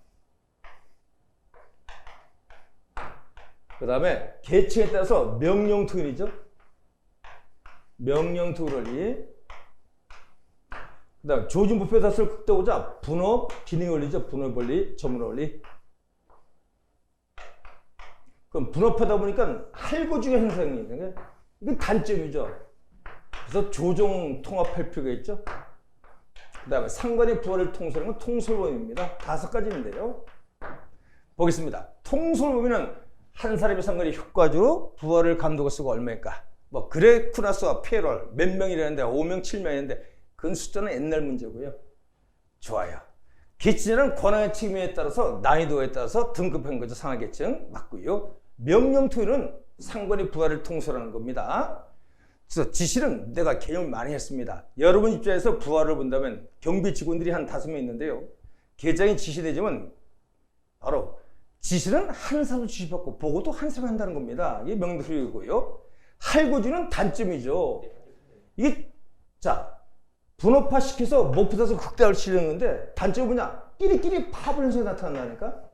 그 다음에 계층에 따라서 명령투율이죠. 명령투율이. 그 다음 조직 목표達成을 극대화하고자 분업 기능 원리죠. 분업 원리, 전문 원리. 그럼 분업하다 보니까 할구중의 현상이 있는 게 이건 단점이죠. 그래서 조정 통합할 필요가 있죠. 그 다음에 상관의 부하를 통솔하는 건 통솔범위입니다. 5가지인데요. 보겠습니다. 통솔범위는 한 사람의 상관이 효과적으로 부하를 감독을 쓰고 얼마일까? 뭐 그래쿠나스와 페럴 몇 명이라는데 5명, 7명이었는데 그건 숫자는 옛날 문제고요. 좋아요. 계층은 권한의 책임에 따라서 난이도에 따라서 등급한 거죠. 상하계층 맞고요. 명령투율은 상관의 부하를 통솔하는 겁니다. 그래서 지시는 내가 개념을 많이 했습니다. 여러분 입장에서 부하를 본다면 경비 직원들이 한 5명 있는데요. 계장이 지시되지만 바로 지시는 한 사람도 지시받고 보고도 한 사람이 한다는 겁니다. 이게 명령투율이고요. 할구주는 단점이죠. 이게 자 분업화 시켜서 목표 달성을 극대화를 시켰는데 단점이 뭐냐? 끼리끼리 파벌 현상이 나타난다니까.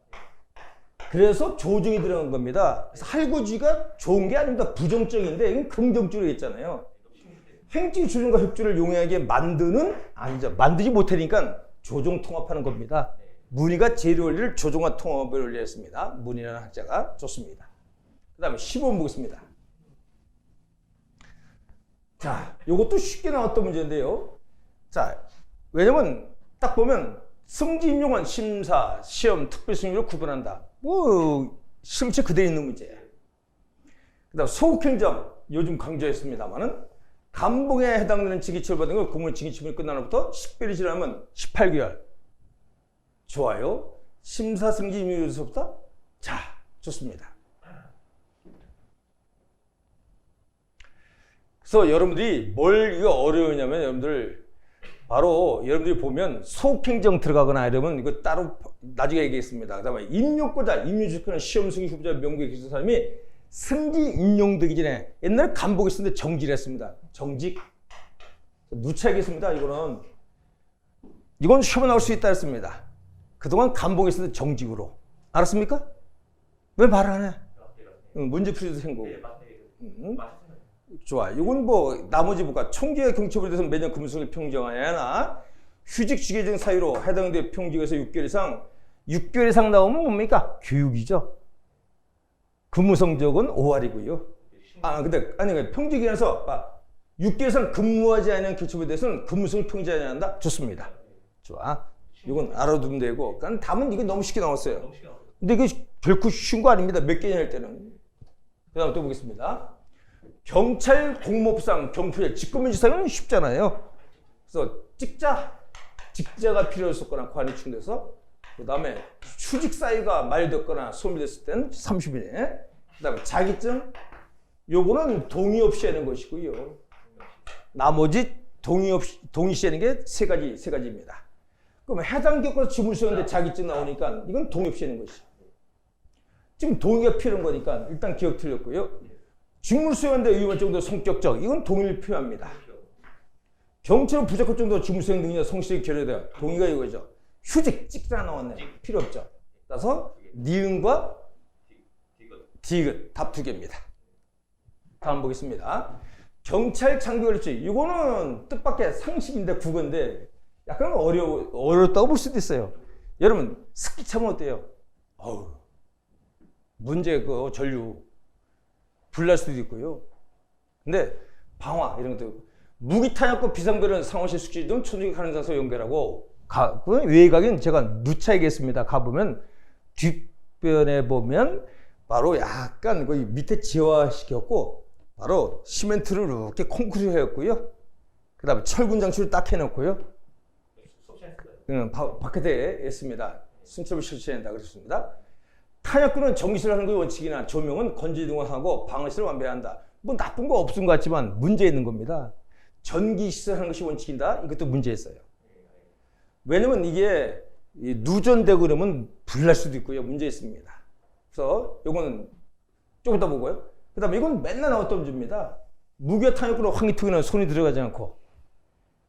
그래서 조정이 들어간 겁니다. 그래서 할구지가 좋은 게 아닙니다. 부정적인데 이건 긍정적으로 했잖아요. 행지 조정과 협조를 용이하게 만드는 아니죠. 만들지 못하니까 조정 통합하는 겁니다. 문희가 재료 원리를 조정과 통합을 원리했습니다. 문희라는 학자가 좋습니다. 그 다음에 15번 보겠습니다. 자, 이것도 쉽게 나왔던 문제인데요. 자, 왜냐면 딱 보면 승지 임용은 심사, 시험, 특별 승인으로 구분한다. 뭐 실체 그대로 있는 문제예요. 그다음 소극행정 요즘 강조했습니다만은 감봉에 해당되는 직위 처벌받은 걸 공무원 직위 처분이 끝난 후부터 10개월이 지나면 18개월. 좋아요. 심사 승지 임용에서부터 자 좋습니다. 그래서 여러분들이 뭘 이거 어려우냐면 여러분들 바로 여러분들이 보면 소극행정 들어가거나 이러면 이거 따로 나중에 얘기했습니다. 그 다음에 임용권자, 임용주권은 시험 승인 후보자 명부에 계신 사람이 승지 임용되기 전에 옛날에 감복이 있었는데 정지를 했습니다. 정직. 누차하겠습니다. 이건 시험에 나올 수 있다 했습니다. 그동안 감복이 있었는데 정직으로. 알았습니까? 왜 말 안 해? 문제 풀이도 생기고. 좋아. 이건 뭐 나머지 볼까? 총기와 경첩에 대해서 매년 근무성을 평정해야 하나? 휴직 주계적 사유로 해당된 평직에서 6개월 이상 나오면 뭡니까? 교육이죠. 근무 성적은 5할이고요. 근데 평직이라서 6개월 이상 근무하지 않은 경첩에 대해서는 근무성을 평정해야 한다. 좋습니다. 좋아. 이건 알아두면 되고. 그러니까 답은 이게 너무 쉽게 나왔어요. 근데 이게 결코 쉬운 거 아닙니다. 몇 개냐 할 때는. 그 다음 또 보겠습니다. 경찰 공모부상 경품의 직권민주사용은 쉽잖아요. 그래서 직자가 필요했었거나 관이 충돌해서 그 다음에 휴직 사유가 만료됐거나 소멸됐을 때는 30일에. 그 다음에 자기증, 요거는 동의 없이 하는 것이고요. 나머지 동의 시 하는 게 세 가지입니다. 그럼 해당 겪어서 지문 수행인데 자기증 나오니까 이건 동의 없이 하는 것이죠. 지금 동의가 필요한 거니까 일단 기억 틀렸고요. 직무 수행인데 위반 정도 성격적, 이건 동의를 표합니다. 경찰은 부적합 정도 직무 수행 능력이나 성실히 결여돼요. 동의가 이거죠. 휴직 찍자 나왔네. 필요 없죠. 따라서 니은과 디귿 답 두 개입니다. 다음 보겠습니다. 경찰 장비 걸리지. 이거는 뜻밖의 상식인데 국어인데 약간 어렵다고 볼 수도 있어요. 여러분 스키 차면 어때요? 문제 그 전류 불날 수도 있고요. 근데 방화 이런 것도 있고. 무기탄약과 비상벨은 상호실 숙지 등 초중기 가는 장소 연결하고 외곽은 제가 누차 얘기했습니다. 가보면 뒷변에 보면 바로 약간 거기 밑에 지화시켰고 바로 시멘트를 이렇게 콘크리트 해였고요. 그 다음에 철근 장치를 딱 해놓고요. 바깥에 했습니다. 순첩을 실시한다 그랬습니다. 탄약구는 전기시를 하는 것 원칙이나 조명은 건지등화하고 방어시를 완비한다. 뭐 나쁜 거 없은 것 같지만 문제 있는 겁니다. 전기시설 하는 것이 원칙이다. 이것도 문제 있어요. 왜냐면 이게 누전되고 그러면 불날 수도 있고요. 문제 있습니다. 그래서 이거는 조금 더 보고요. 그 다음에 이건 맨날 나왔던 문제입니다. 무기와 탄약구는 환기통에는 손이 들어가지 않고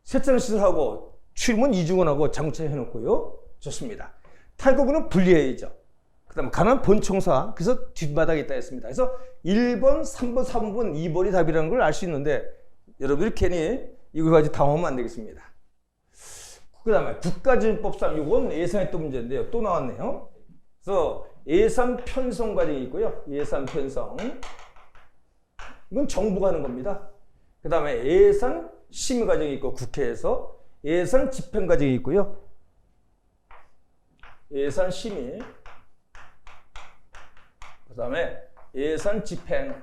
세차는 시설하고 출입문 이중원하고 장구차 해놓고요. 좋습니다. 탄약구는 분리해야죠. 그 다음에 가난 본청사, 그래서 뒷바닥에 있다 했습니다. 그래서 1번, 3번, 3번, 2번이 답이라는 걸 알 수 있는데 여러분들이 괜히 이거 가지고 당황하면 안 되겠습니다. 그 다음에 국가지원법상 이건 예상했던 문제인데요. 또 나왔네요. 그래서 예산 편성 과정이 있고요. 예산 편성. 이건 정부가 하는 겁니다. 그 다음에 예산 심의 과정이 있고 국회에서 예산 집행 과정이 있고요. 예산 심의. 그 다음에 예산 집행.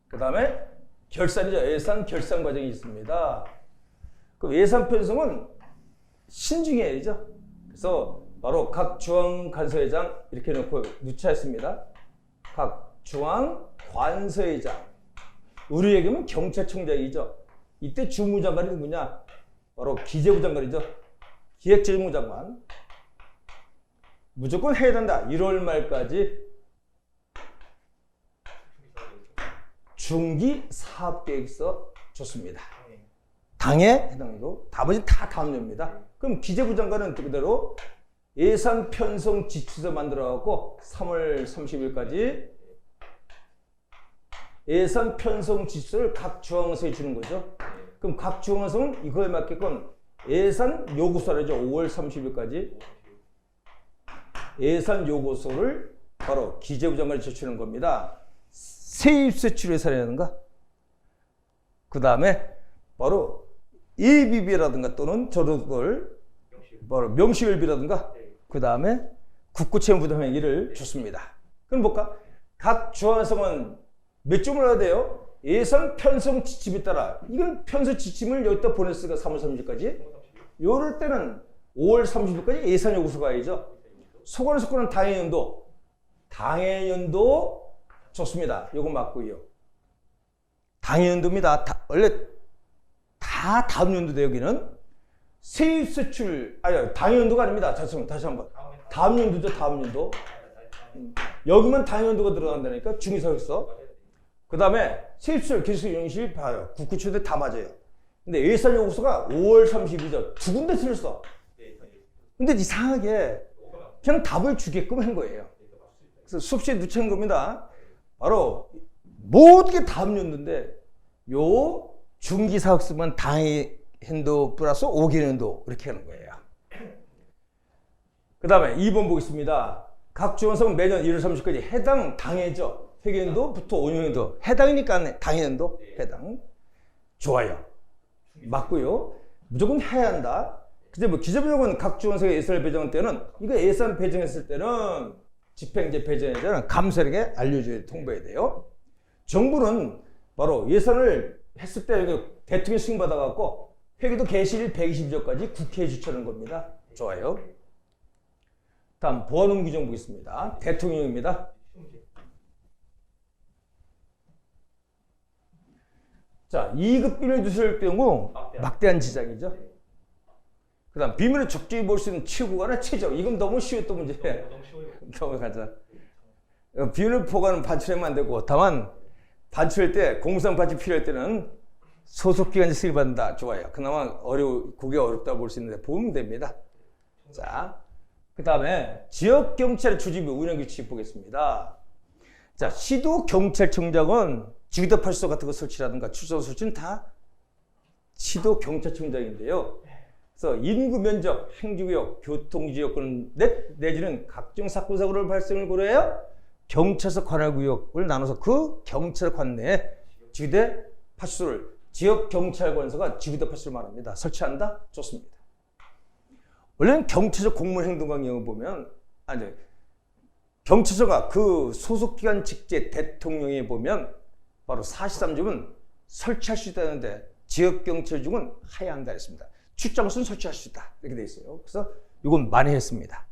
그 다음에 결산이죠. 예산 결산 과정이 있습니다. 그 예산 편성은 신중해야죠. 그래서 바로 각 중앙관서회장 이렇게 놓고 누차했습니다. 각 중앙관서회장. 우리 얘기하면 경찰청장이죠. 이때 주무장관이 누구냐? 바로 기재부 장관이죠. 기획재정부 장관. 무조건 해야 된다. 1월 말까지 중기 사업계획서 좋습니다. 당에 해당이고 나머지는 다 다음료입니다. 그럼 기재부 장관은 그대로 예산 편성 지침서 만들어갖고 3월 30일까지 예산 편성 지침서를 각 중앙서에 주는 거죠. 그럼 각 중앙서는 이거에 맞게끔 예산 요구서라죠. 5월 30일까지 예산 요구서를 바로 기재부 장관이 제출하는 겁니다. 세입세출 예산이라든가 그 다음에 바로 예비비라든가 또는 저도들 바로 명시일비라든가 그 다음에 국고채무부담회의를 줬습니다. 그럼 볼까? 각 중앙서는 몇 점을 해야 돼요? 예산 편성 지침에 따라 이건 편성 지침을 여기다 보냈으니까 3월 30일까지 요럴 때는 5월 30일까지 예산 요구서 가야죠. 소관은 당해연도 좋습니다. 요거 맞고요. 당해연도입니다. 원래 다 다음 연도인데 여기는 세입세출 당해연도가 아닙니다. 다시 한번 다음 연도죠. 다음 연도. 여기만 당해연도가 들어간다니까 중의사역서. 그 다음에 세입세출 기술 영실 봐요. 국구초대 다 맞아요. 근데 예산 요구서가 5월 30일이죠. 두 군데 틀렸어. 근데 이상하게 그냥 답을 주게끔 한 거예요. 그래서 수업시에 누차한 겁니다. 바로 모든 게 다음 연도인데 요 중기사학습은 당해연도 플러스 5개년도 이렇게 하는 거예요. 그 다음에 2번 보겠습니다. 각 중앙서는 매년 1월 30일까지 해당 당해죠. 회계연도부터 5년도 해당이니까 당해연도 해당. 좋아요. 맞고요. 무조건 해야 한다. 근데 뭐 기재부장은 각 중앙서의 예산을 배정할 때는 이거 예산 배정했을 때는 집행제 배정할 때는 감사에게 알려줘야 통보해야 돼요. 정부는 바로 예산을 했을 때 대통령 승인받아갖고 회계도 개시일 120조까지 국회에 추천하는 겁니다. 좋아요. 다음 보안원 규정 보겠습니다. 대통령입니다. 자, 2급 비밀 누설 경우 막대한 지장이죠. 그 다음 비밀을 적절히 볼 수 있는 최고가나 최저. 이건 너무 쉬웠던 문제예요. 넘어가자. 비밀 보관은 반출하면 안 되고, 다만 반출할 때 공무상 반출 필요할 때는 소속기관이 승인받는다. 좋아요. 그나마 그게 어렵다 볼 수 있는데 보면 됩니다. 자, 그 다음에 지역경찰의 주지비 운영규칙 보겠습니다. 자, 시도경찰청장은 지구대파출소 같은 거 설치라든가 출소 설치는 다 시도경찰청장인데요. 그래서 인구 면적, 행주구역, 교통지역권 내지는 각종 사건 사고를 발생을 고려해야 경찰서 관할구역을 나눠서 그 경찰관 내에 지구대 파출소를 지역경찰관서가 지구대 파출소를 말합니다. 설치한다? 좋습니다. 원래는 경찰서 공무원 행동관 경우 보면 경찰서가 그 소속기관 직제 대통령에 보면 바로 43조는 설치할 수 있다는데 지역경찰 중은 해야 한다 했습니다. 출장소는 설치할 수 있다 이렇게 돼 있어요. 그래서 이건 많이 했습니다.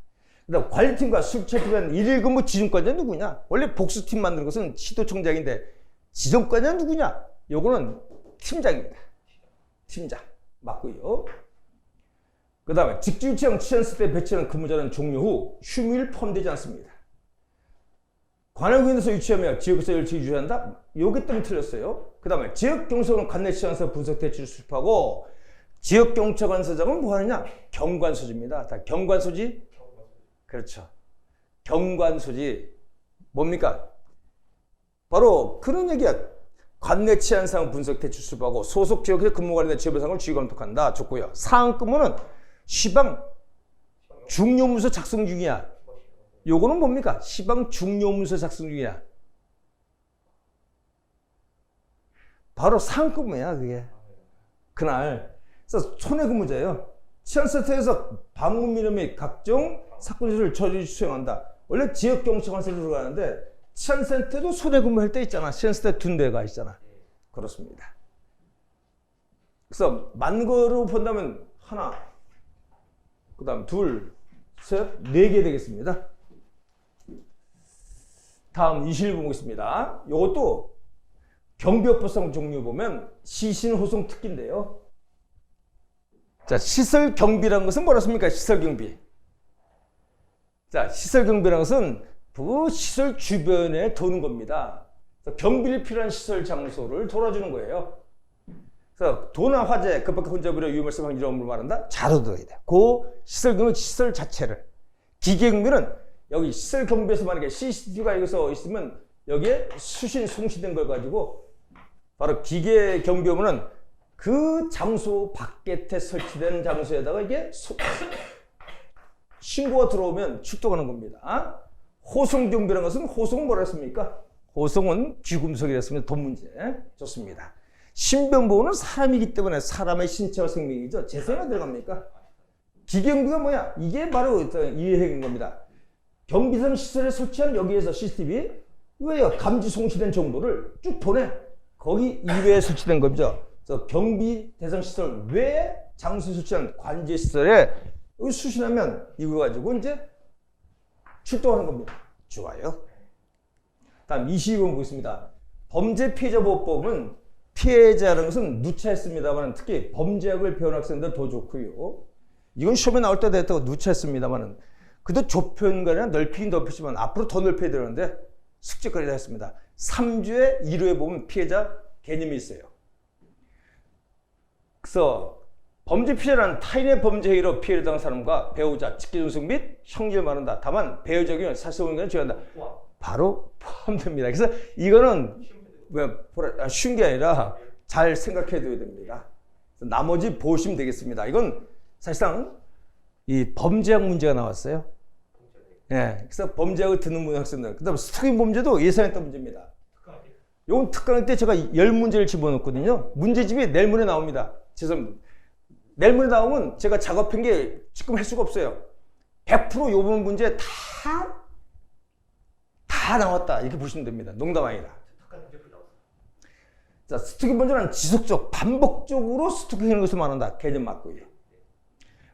그다음 관리팀과 술책임한 일일 근무 지정관장은 누구냐? 원래 복수팀 만드는 것은 시도청장인데 지정관장은 누구냐? 요거는 팀장입니다. 팀장 맞고요. 그 다음에 직주유치형 취한스 때 배치하는 근무자는 종료 후 휴무일 포함되지 않습니다. 관할구에서 유치하며 지역에서 열치 유지한다? 요게 때문에 틀렸어요. 그 다음에 지역경찰은 관내 취한서 분석 대치를 수립하고 지역경찰관서장은 뭐 하느냐? 경관소지입니다. 다 경관소지? 그렇죠. 경관소지. 뭡니까? 바로 그런 얘기야. 관내 치안사항 분석 대출 수립하고 소속 지역에서 근무 관련된 지역사항을 주의 감독한다. 좋고요. 사항 근무는 시방 중요문서 작성 중이야. 요거는 뭡니까? 시방 중요문서 작성 중이야. 바로 사항 근무야, 그게. 그날. 그래서 손해근무자예요. 치안센터에서 방문 민원 및 각종 사건을 처리 수행한다. 원래 지역경찰관서로 들어가는데 치안센터도 손해근무할 때 있잖아. 치안센터 두 대가 있잖아. 그렇습니다. 그래서 만 거로 본다면 하나, 그 다음 둘, 셋, 네 개 되겠습니다. 다음 21번 보겠습니다. 이것도 경비업법상 종류 보면 시신호송 특기인데요. 자, 시설경비라는 것은 뭐라습니까? 시설경비. 자, 시설경비라는 것은 그 시설 주변에 도는 겁니다. 경비를 필요한 시설 장소를 돌아주는 거예요. 그래서 도나 화재, 급박한 혼잡으로 위험할수 있는 이런 걸 말한다? 잘 들어야 돼. 그 시설경비 시설 자체를. 기계경비는 여기 시설경비에서 만약에 CCTV가 여기서 있으면 여기에 수신 송시된 걸 가지고 바로 기계경비하면은 그 장소 바깥에 설치된 장소에다가 이게 신고가 들어오면 출동하는 겁니다. 호송경비라는 것은 호송은 뭐라 했습니까? 호송은 귀금속이랬습니다. 돈 문제. 좋습니다. 신변보호는 사람이기 때문에 사람의 신체와 생명이죠. 재산이 들어갑니까? 기경비가 뭐야? 이게 바로 이해행인 겁니다. 경비선 시설에 설치한 여기에서 CCTV 왜요? 감지 송시된 정보를 쭉 보내. 거기 이외에 설치된 거죠. 그래서 경비 대상 시설 외에 장소에 설치한 관제 시설에 여기 수신하면 이거 가지고 이제 출동하는 겁니다. 좋아요. 다음 22번 보겠습니다. 범죄 피해자 보호법은 피해자라는 것은 누차했습니다만 특히 범죄학을 배운 학생들 더 좋고요. 이건 시험에 나올 때 됐다고 누차했습니다만 그래도 좁혀는 거 아니라 넓히긴 넓히지만 앞으로 더 넓혀야 되는데 숙제까지 했습니다. 3주에 1호에 보면 피해자 개념이 있어요. 그래서 범죄 피해자는 타인의 범죄 행위로 피해를 당한 사람과 배우자, 직계존속 및 형제를 말한다. 다만 배우자 경우는 사실혼관을 주의한다. 바로 포함됩니다. 그래서 이거는 쉬운 게 아니라 잘 생각해 둬야 됩니다. 나머지 보시면 되겠습니다. 이건 사실상 이 범죄학 문제가 나왔어요. 네, 그래서 범죄학을 듣는 학생들. 그 다음에 스토킹 범죄도 예상했던 문제입니다. 이건 특강할 때 제가 10문제를 집어넣었거든요. 문제집이 내일 모레 나옵니다. 죄송합니다. 내일 모레 나오면 제가 작업한 게 지금 할 수가 없어요. 100% 요번 문제 다 나왔다. 이렇게 보시면 됩니다. 농담 아니다. 자, 스토킹 범죄는 지속적, 반복적으로 스토킹하는 것을 말한다. 개념 맞고요.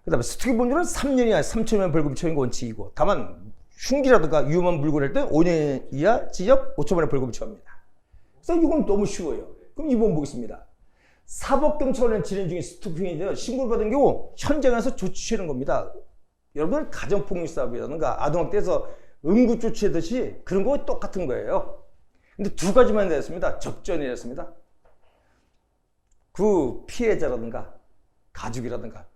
그 다음에 스토킹 범죄는 3년 이하 3천만 벌금 처형이 원칙이고, 다만 흉기라든가 위험한 물건을 할 때 5년 이하 징역 5천만 원 벌금을 처합니다. 그래서 이건 너무 쉬워요. 그럼 2번 보겠습니다. 사법경찰관 진행 중인 스토킹에 대한 신고를 받은 경우 현장에서 조치 취하는 겁니다. 여러분 가정폭력 사업이라든가 아동학대에서 응급조치하듯이 그런 거 똑같은 거예요. 근데 두 가지만 되었습니다. 접전이 됐습니다. 그 피해자라든가 가족이라든가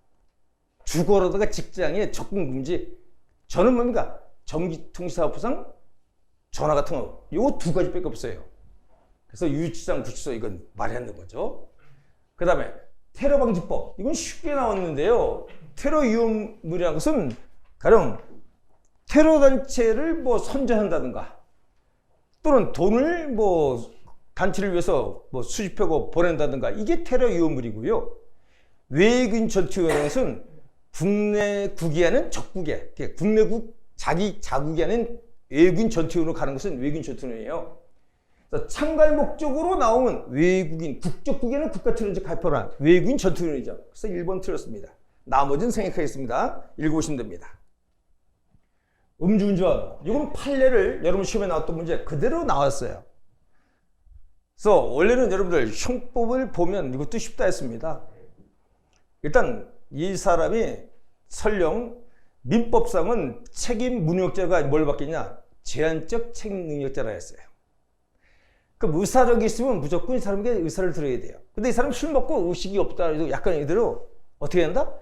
주거라든가 직장에 접근 금지, 저는 뭡니까? 전기통신사업부상 전화 같은 거, 요거 두 가지밖에 없어요. 그래서 유치장 구치소 이건 말이 안 되는 거죠. 그 다음에 테러방지법, 이건 쉽게 나왔는데요. 테러 위험물이라는 것은 가령 테러단체를 뭐 선전한다든가 또는 돈을 뭐 단체를 위해서 뭐 수집하고 보낸다든가, 이게 테러 위험물이고요. 외국인 전투위원회는 것은 국내국이 하는 적국에, 국내국 자기 자국이 하는 외국인 전투위원으로 가는 것은 외국인 전투위원회예요. 참갈 목적으로 나오면 외국인, 국적국에는 국가테러리즘 가입하라, 외국인 전투위원회죠. 그래서 1번 틀렸습니다. 나머지는 생각하겠습니다. 읽어보시면 됩니다. 음주운전, 이건 판례를 여러분 시험에 나왔던 문제 그대로 나왔어요. 그래서 원래는 여러분들 형법을 보면 이것도 쉽다 했습니다. 일단 이 사람이 설령 민법상은 책임 무능력자가 뭘 받겠냐? 제한적 책임 능력자라 했어요. 그럼 의사력이 있으면 무조건 이 사람에게 의사를 들어야 돼요. 근데 이 사람 술 먹고 의식이 없다 해도 약간 이대로 어떻게 한다?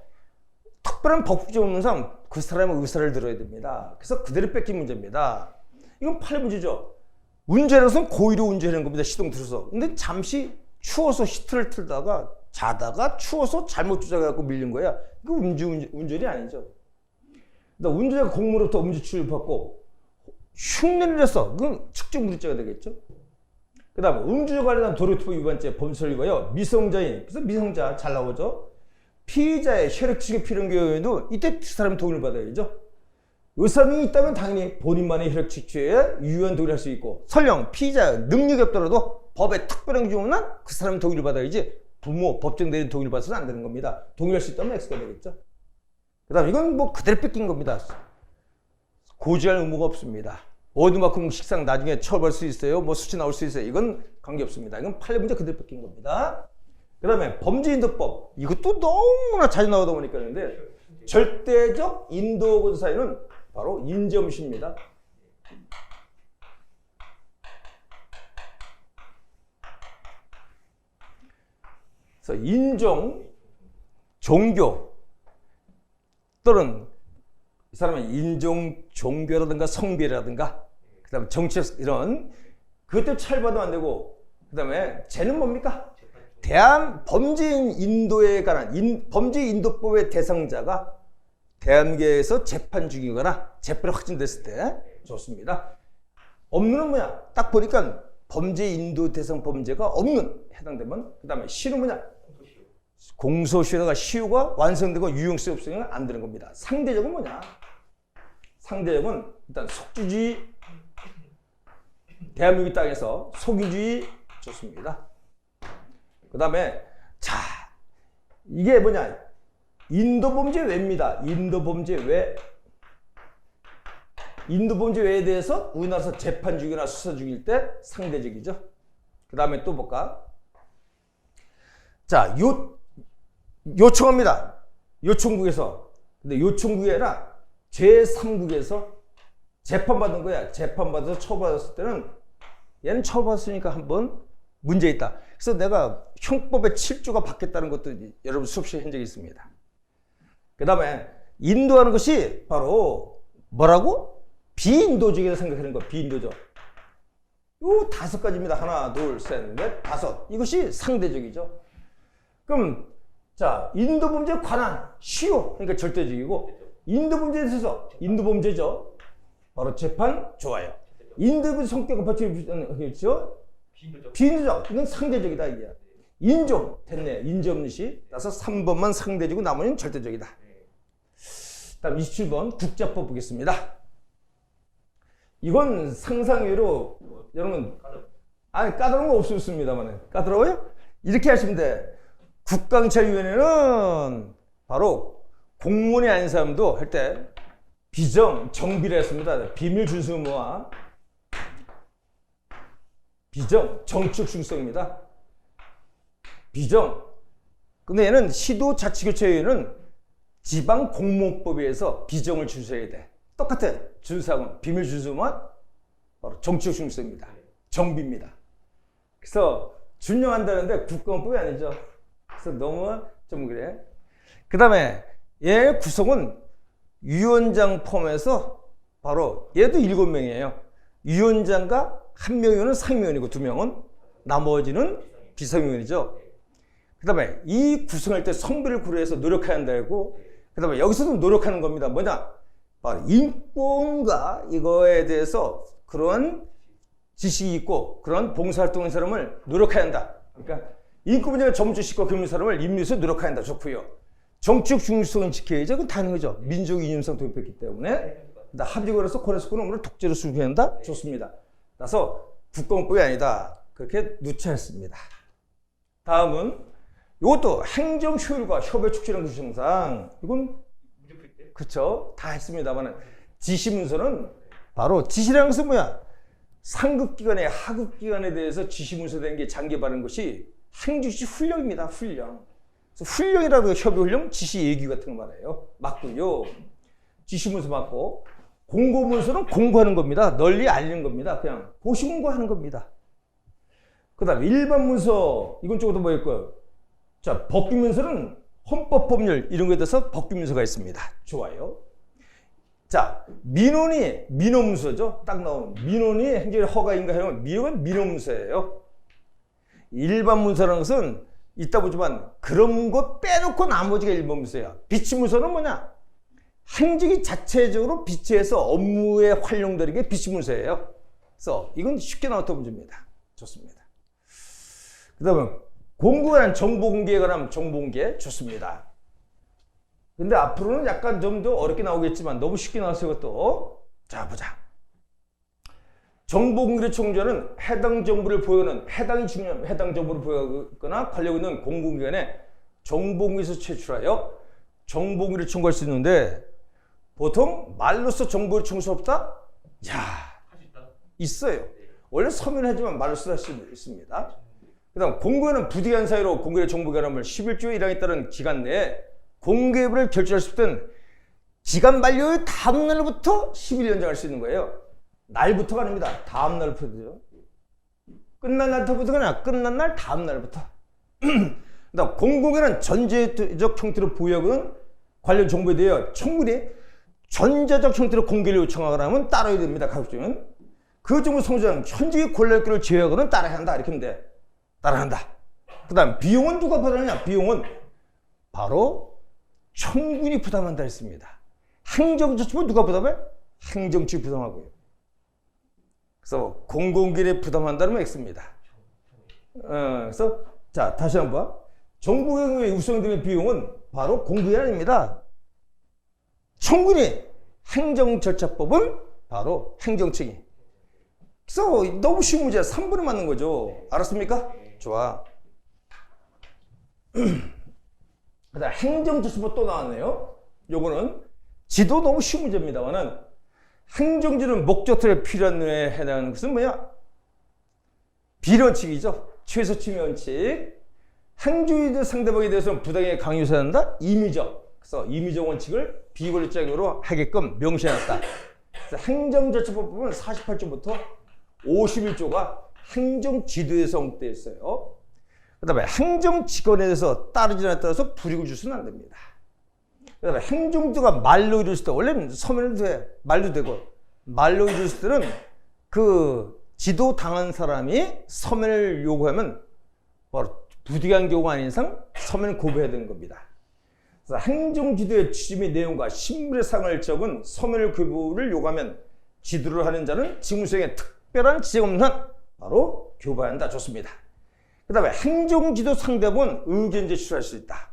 특별한 법규정 없는 상 그 사람의 의사를 들어야 됩니다. 그래서 그대로 뺏긴 문제입니다. 이건 판례 문제죠. 운전하는 것은 고의로 운전하는 겁니다. 시동 들어서. 근데 잠시 추워서 히트를 틀다가 자다가 추워서 잘못 조작해갖고 밀린 거야. 이거 운전이 아니죠. 그러니까 운전자가 공무로부터 음주치료를 받고 흉내를 내서 그건 측정 무리죄가 되겠죠. 그 다음에 음주에 관련한 도로교통법 위반죄 범설이고요. 미성자인, 그래서 미성자 잘 나오죠. 피의자의 혈액측이 필요한 경우에도 이때 그 사람이 동의를 받아야죠. 의사능이 있다면 당연히 본인만의 혈액 측취에 유효한 동의를 할 수 있고, 설령 피의자의 능력이 없더라도 법에 특별한 경우는 그 사람의 동의를 받아야지 부모, 법정 대리인 동의를 받아서는 안 되는 겁니다. 동의할 수 있다면 X가 되겠죠. 그 다음 이건 뭐 그대로 뺏긴 겁니다. 고지할 의무가 없습니다. 어디만큼 식상 나중에 처벌할 수 있어요. 뭐 수치 나올 수 있어요. 이건 관계없습니다. 이건 판례 문제 그대로 뺏긴 겁니다. 그 다음에 범죄인도법, 이것도 너무나 자주 나오다 보니까 그런데 절대적 인도보도 사유는 바로 인지엄시입니다. 그래서 인종, 종교 또는 이 사람은 인종, 종교라든가 성비라든가 그 다음에 정치적 이런 그것들 차별받으면 안 되고, 그 다음에 쟤는 뭡니까? 대한 범죄인 인도에 관한 범죄인도법의 대상자가 대한민국에서 재판 중이거나 재판이 확진됐을 때 좋습니다. 없는은 뭐냐? 딱 보니까 범죄인도 대상 범죄가 없는 해당되면, 그 다음에 시는 뭐냐? 공소시효가 시효가 완성되고 유용성이 없으면 안 되는 겁니다. 상대적은 뭐냐? 상대적은 일단 속주주의, 대한민국 땅에서 소유주의 좋습니다. 그 다음에 자, 이게 뭐냐? 인도범죄 외입니다. 인도범죄 외. 인도범죄 외에 대해서 우리나라에서 재판 중이나 수사 중일 때 상대적이죠. 그 다음에 또 볼까? 자, 요청합니다. 요청국에서. 근데 요청국이 아니라 제3국에서 재판받은 거야. 재판받아서 처벌받았을 때는 얘는 처벌받았으니까 한번 문제 있다. 그래서 내가 형법의 7조가 바뀌었다는 것도 여러분 수업시에 한 적이 있습니다. 그 다음에 인도하는 것이 바로 뭐라고? 비인도적이라고 생각하는 거. 비인도적. 요 5가지입니다. 하나, 둘, 셋, 넷, 5. 이것이 상대적이죠. 그럼 자, 인도범죄에 관한 시효, 그러니까 절대적이고, 인도범죄에 대해서 인도범죄죠. 바로 재판 좋아요. 인도범죄 성격과 법칙이죠. 비인도적, 이건 상대적이다 이게. 인종 됐네. 인지없는 시. 따라서 3번만 상대적이고 나머지는 절대적이다. 다음 27번 국자법 보겠습니다. 이건 상상외로 여러분 아니, 까다로운 거 없었습니다만. 까다로워요? 이렇게 하시면 돼. 국강찰위원회는 바로 공무원이 아닌 사람도 할 때 정비를 했습니다. 비밀 준수 의무와 정치적 중성입니다. 근데 얘는 시도자치교체위원회는 지방공무원법에 의해서 비정을 준수해야 돼. 똑같아. 준수하고는 비밀 준수 의무와 바로 정치적 중성입니다. 정비입니다. 그래서 준용한다는데 국가원법이 아니죠. 그래서 너무 좀 그래. 그 다음에 얘 구성은 위원장 포함해서 바로 얘도 7명이에요. 위원장과 한 명은 상임위원이고 2명은 나머지는 비상임위원이죠. 그 다음에 이 구성할 때 성비를 고려해서 노력해야 한다고. 그 다음에 여기서도 노력하는 겁니다. 뭐냐? 바로 인권과 이거에 대해서 그런 지식이 있고 그런 봉사활동하는 사람을 노력해야 한다. 그러니까 인권 분야에 전문 지식과 경륜 사람을 임명해서 노력해야 한다. 좋고요. 정치적 중립성은 지켜야죠. 그건 당연하죠. 민족 이념상 도입했기 때문에. 합의권에서 권해서권은 오늘 독재로 수행해야 한다. 좋습니다. 따라서 국가원법이 아니다. 그렇게 누차했습니다. 다음은 이것도 행정 효율과 협의 촉진하는 규정상 이건 그쵸 다 했습니다만은 지시문서는 바로 지시라는 것은 뭐야? 상급기관에 하급기관에 대해서 지시문서 된 게 장기바른 것이 행정시 훈령입니다. 훈령. 그래서 훈령이라도 협의훈령, 지시예규 같은 거 말해요. 맞고요. 지시문서 맞고 공고문서는 공고하는 겁니다. 널리 알리는 겁니다. 그냥 보시공고하는 겁니다. 그 다음 일반 문서 이건 쪽으로 뭐 있고요. 자, 법규문서는 헌법법률 이런 거에 대해서 법규문서가 있습니다. 좋아요. 자, 민원문서죠. 딱 나오는 민원이 행정의 허가인가 하면 민원문서예요. 일반 문서라는 것은 있다 보지만 그런 거 빼놓고 나머지가 일반 문서야. 비치문서는 뭐냐? 행정이 자체적으로 비치해서 업무에 활용되는 게 비치문서예요. 그래서 이건 쉽게 나왔던 문제입니다. 좋습니다. 그 다음에 공고에 관한 정보공개에 관한 정보공개 좋습니다. 근데 앞으로는 약간 좀 더 어렵게 나오겠지만 너무 쉽게 나왔어요. 이것도. 자, 보자. 정보공개 청구자는 해당 정보를 보유하는 해당 정보를 보유하거나 관련 있는 공공기관에 정보공개서 제출하여 정보공개를 청구할 수 있는데 보통 말로써 정보를 청구할 수 없다? 있어요. 원래 서면을 하지만 말로써 할 수 있습니다. 그 다음 공고에는 부득이한 사유로 공개의 정보기관을 11조 1항에 따른 기간 내에 공개를 결정할 수 있던 기간 만료의 다음 날부터 10일 연장할 수 있는 거예요. 날부터가 아닙니다. 다음 날부터죠. 끝난 날부터가 아니라 끝난 날 다음 날부터. 그다음 공공에는 전제적 형태로 보유하고는 관련 정보에 대해 청구리 전자적 형태로 공개를 요청하거나 하면 따라야 됩니다. 가급적이면 그 정보 성장 현직의 권력기를 제외하고는 따라야 한다. 이렇게 하면 돼. 따라한다. 그 다음 비용은 누가 부담하느냐? 비용은 바로 청군이 부담한다 했습니다. 행정조치는 누가 부담해? 행정처이 부담하고요. 그래서 공공기관에 부담한다는 X입니다. 그래서 자 다시 한번 정보경의 우선되는 비용은 바로 공공기관이 아닙니다. 청군이 행정절차법은 바로 행정청이. 그래서 너무 쉬운 문제야. 3번에 맞는 거죠. 알았습니까? 좋아. 그다음 행정절차법 또 나왔네요. 요거는 지도 너무 쉬운 문제입니다만은 행정지는 목적들에 필요한 뇌에 해당하는 것은 뭐야? 비례원칙이죠. 최소침해 원칙. 행정지도 상대방에 대해서는 부당하게 강요해야 한다. 임의적. 그래서 임의적 원칙을 비권력적으로 하게끔 명시해놨다. 그래서 행정절차법 보면 48조부터 51조가 행정지도에서 언급되어 있어요. 그 다음에 행정직원에 대해서 따르지 않에 따라서 불이익을 줄 수는 안 됩니다. 그 다음에 행정지도가 말로 이루어질 때, 원래는 서면으로 돼. 말도 되고, 말로 이루어질 때는 그 지도 당한 사람이 서면을 요구하면 바로 부득이한 경우가 아닌 이상 서면을 고부해야 되는 겁니다. 그래서 행정지도의 취지의 내용과 신분의 상을 적은 서면을 교부를 요구하면 지도를 하는 자는 직무수행에 특별한 지적 없는 한 바로 교부한다. 좋습니다. 그 다음에 행정지도 상대본 의견 제출할 수 있다.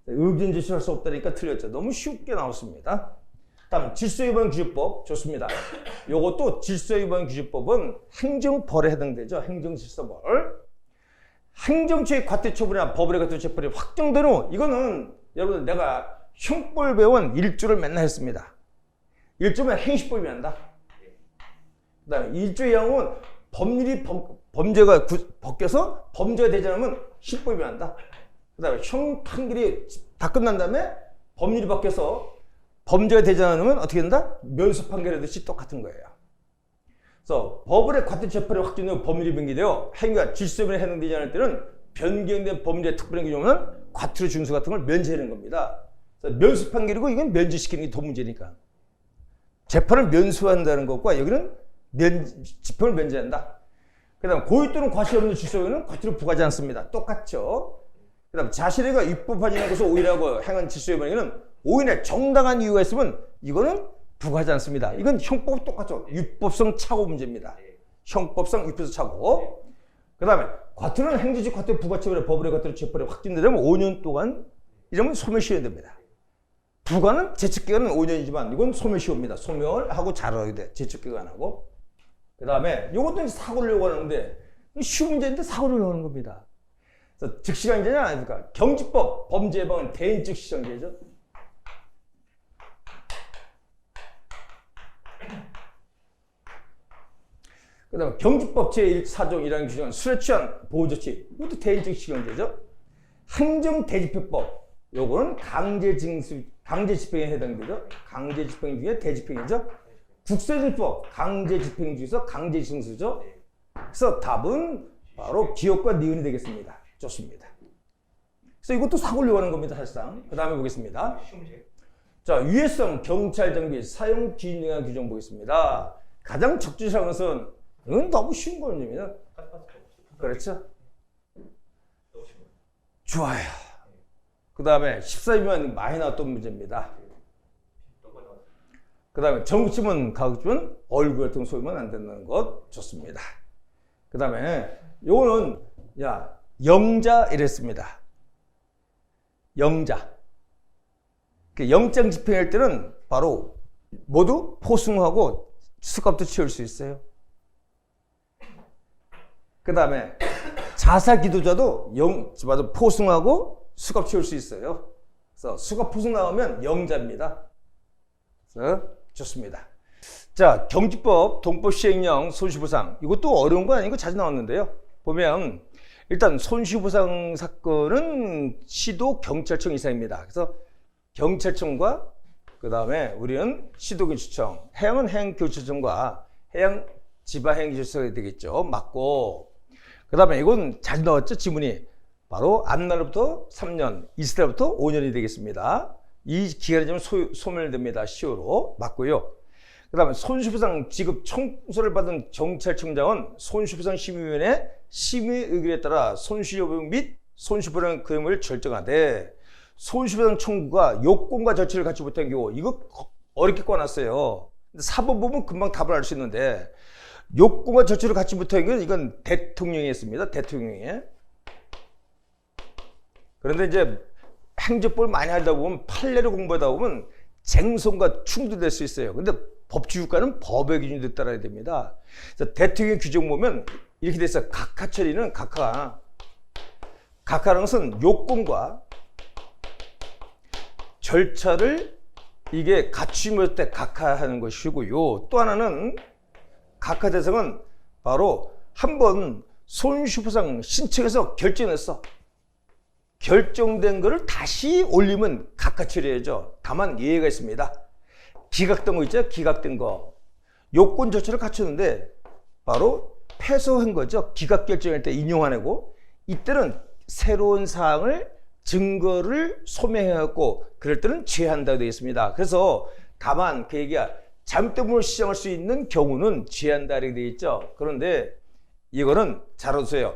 의견 제출할 수 없다니까 틀렸죠. 너무 쉽게 나왔습니다. 다음 질서위반규제법 좋습니다. 요것도 질서위반규제법은 행정벌에 해당되죠. 행정질서벌. 행정처의 과태처분이나 법원의 과태처벌이 확정된 후 이거는 여러분 내가 형법을 배운 1조를 맨날 했습니다. 1조면 행시법이 한다. 그 다음에 1조 2항은 법률이 범죄가 벗겨서 범죄가 되지 않으면 실법이 한다. 그 다음에 형 판결이 다 끝난 다음에 법률이 바뀌어서 범죄가 되지 않으면 어떻게 된다? 면소 판결하듯이 똑같은 거예요. 그래서 법원의 과태처벌이 확정되고 법률이 변경되어 행위가 질서위반에 해당되지 않을 때는 변경된 법률의 특별한 규정은 과태료 징수 같은 걸 면제하는 겁니다. 그래서 면소 판결이고 이건 면제시키는 게 더 문제니까. 재판을 면소한다는 것과 여기는 집행을 면제한다. 그 다음 고의 또는 과실 없는 질서위반은 과태료 부과하지 않습니다. 똑같죠. 그 다음 자신에게 입법하지 않은 것을 오인하고 행한 질서위반에는 오인에 정당한 이유가 있으면 이거는 부과하지 않습니다. 이건 형법 똑같죠. 유법성 착오 문제입니다. 형법상 유법성 착오. 그 다음에 과태료는 행정직 과태료 부과처분에 법원의 과태료 재판이 확정되려면 5년 동안 이러면 소멸시효가 됩니다. 부과는 제척기간은 5년이지만 이건 소멸시효입니다. 소멸하고 자라야 돼. 제척기간하고. 그 다음에 이것도 사고를 요구하는데 쉬운 문제인데 사고를 요구하는 겁니다. 그래서 즉시강제냐 아닙니까? 경지법 범죄 예방은 대인 즉시강제죠. 그 다음에 경지법 제1사종 1항 규정은 술에 취한 보호조치 이것도 대인 즉시강제죠. 행정대집행법 요거는 강제집행에 해당되죠. 강제집행 중에 대집행이죠. 국세질법 강제집행 중에서 강제징수죠. 그래서 답은 바로 기업과 니은이 되겠습니다. 좋습니다. 그래서 이것도 사고를 요구하는 겁니다. 사실상. 그 다음에 보겠습니다. 자, 유해성 경찰 장비 사용 기능한 규정 보겠습니다. 가장 적절한 것은 이건 너무 쉬운 거입니다. 그렇죠? 좋아요. 그 다음에 14위면 많이 나왔던 문제입니다. 그 다음에 정치문, 가급적이면 얼굴 같은 거 쏘면 안 된다는 것 좋습니다. 그 다음에 요거는 영자 이랬습니다. 영자. 영장 집행할 때는 바로 모두 포승하고 수갑도 치울 수 있어요. 그 다음에 자사 기도자도 포승하고 수갑 치울 수 있어요. 그래서 수갑 포승 나오면 영자입니다. 그래서 좋습니다. 자, 경지법 동법 시행령 손실보상 이것도 어려운 건 아니고 자주 나왔는데요. 보면 일단 손실보상 사건은 시도 경찰청 이상입니다. 그래서 경찰청과 그 다음에 우리는 시도경찰청, 해양은 해양경찰청과 해양지방행정처가 되겠죠. 맞고 그 다음에 이건 자주 나왔죠. 지문이 바로 앞날부터 3년, 있을 때부터 5년이 되겠습니다. 이 기간이 되면 소멸됩니다. 시효로 맞고요. 그 다음에 손실보상 지급 청구서를 받은 경찰청장은 손실보상 심의위원회 심의 의견에 따라 손실 여부 및 손실보상 금액을 결정하되 손실보상 청구가 요건과 절차를 갖추지 못한 경우 이거 어렵게 꺼놨어요. 사법부는 금방 답을 알 수 있는데 요건과 절차를 갖추지 못한 경우는 이건 대통령이 했습니다. 대통령이. 그런데 이제 행정법을 많이 하다 보면 판례를 공부하다 보면 쟁송과 충돌될 수 있어요. 근데 법치국가는 법의 기준에 따라야 됩니다. 그래서 대통령 규정 보면 이렇게 돼 있어요. 각하 처리는 각하라는 것은 요건과 절차를 이게 갖추면 때 각하하는 것이고요. 또 하나는 각하 대상은 바로 한번 손실보상 신청해서 결정했어. 결정된 거를 다시 올리면 각하 처리해야죠. 다만 예외가 있습니다. 기각된 거 있죠? 기각된 거. 요건 절차를 갖췄는데 바로 패소한 거죠. 기각 결정할 때 인용하고 이때는 새로운 사항을 증거를 소명해갖고 그럴 때는 제한다고 되어 있습니다. 그래서 다만 그 얘기가 잘못됨으로 시정할 수 있는 경우는 제한다 이렇게 되어 있죠. 그런데 이거는 잘 알아두세요.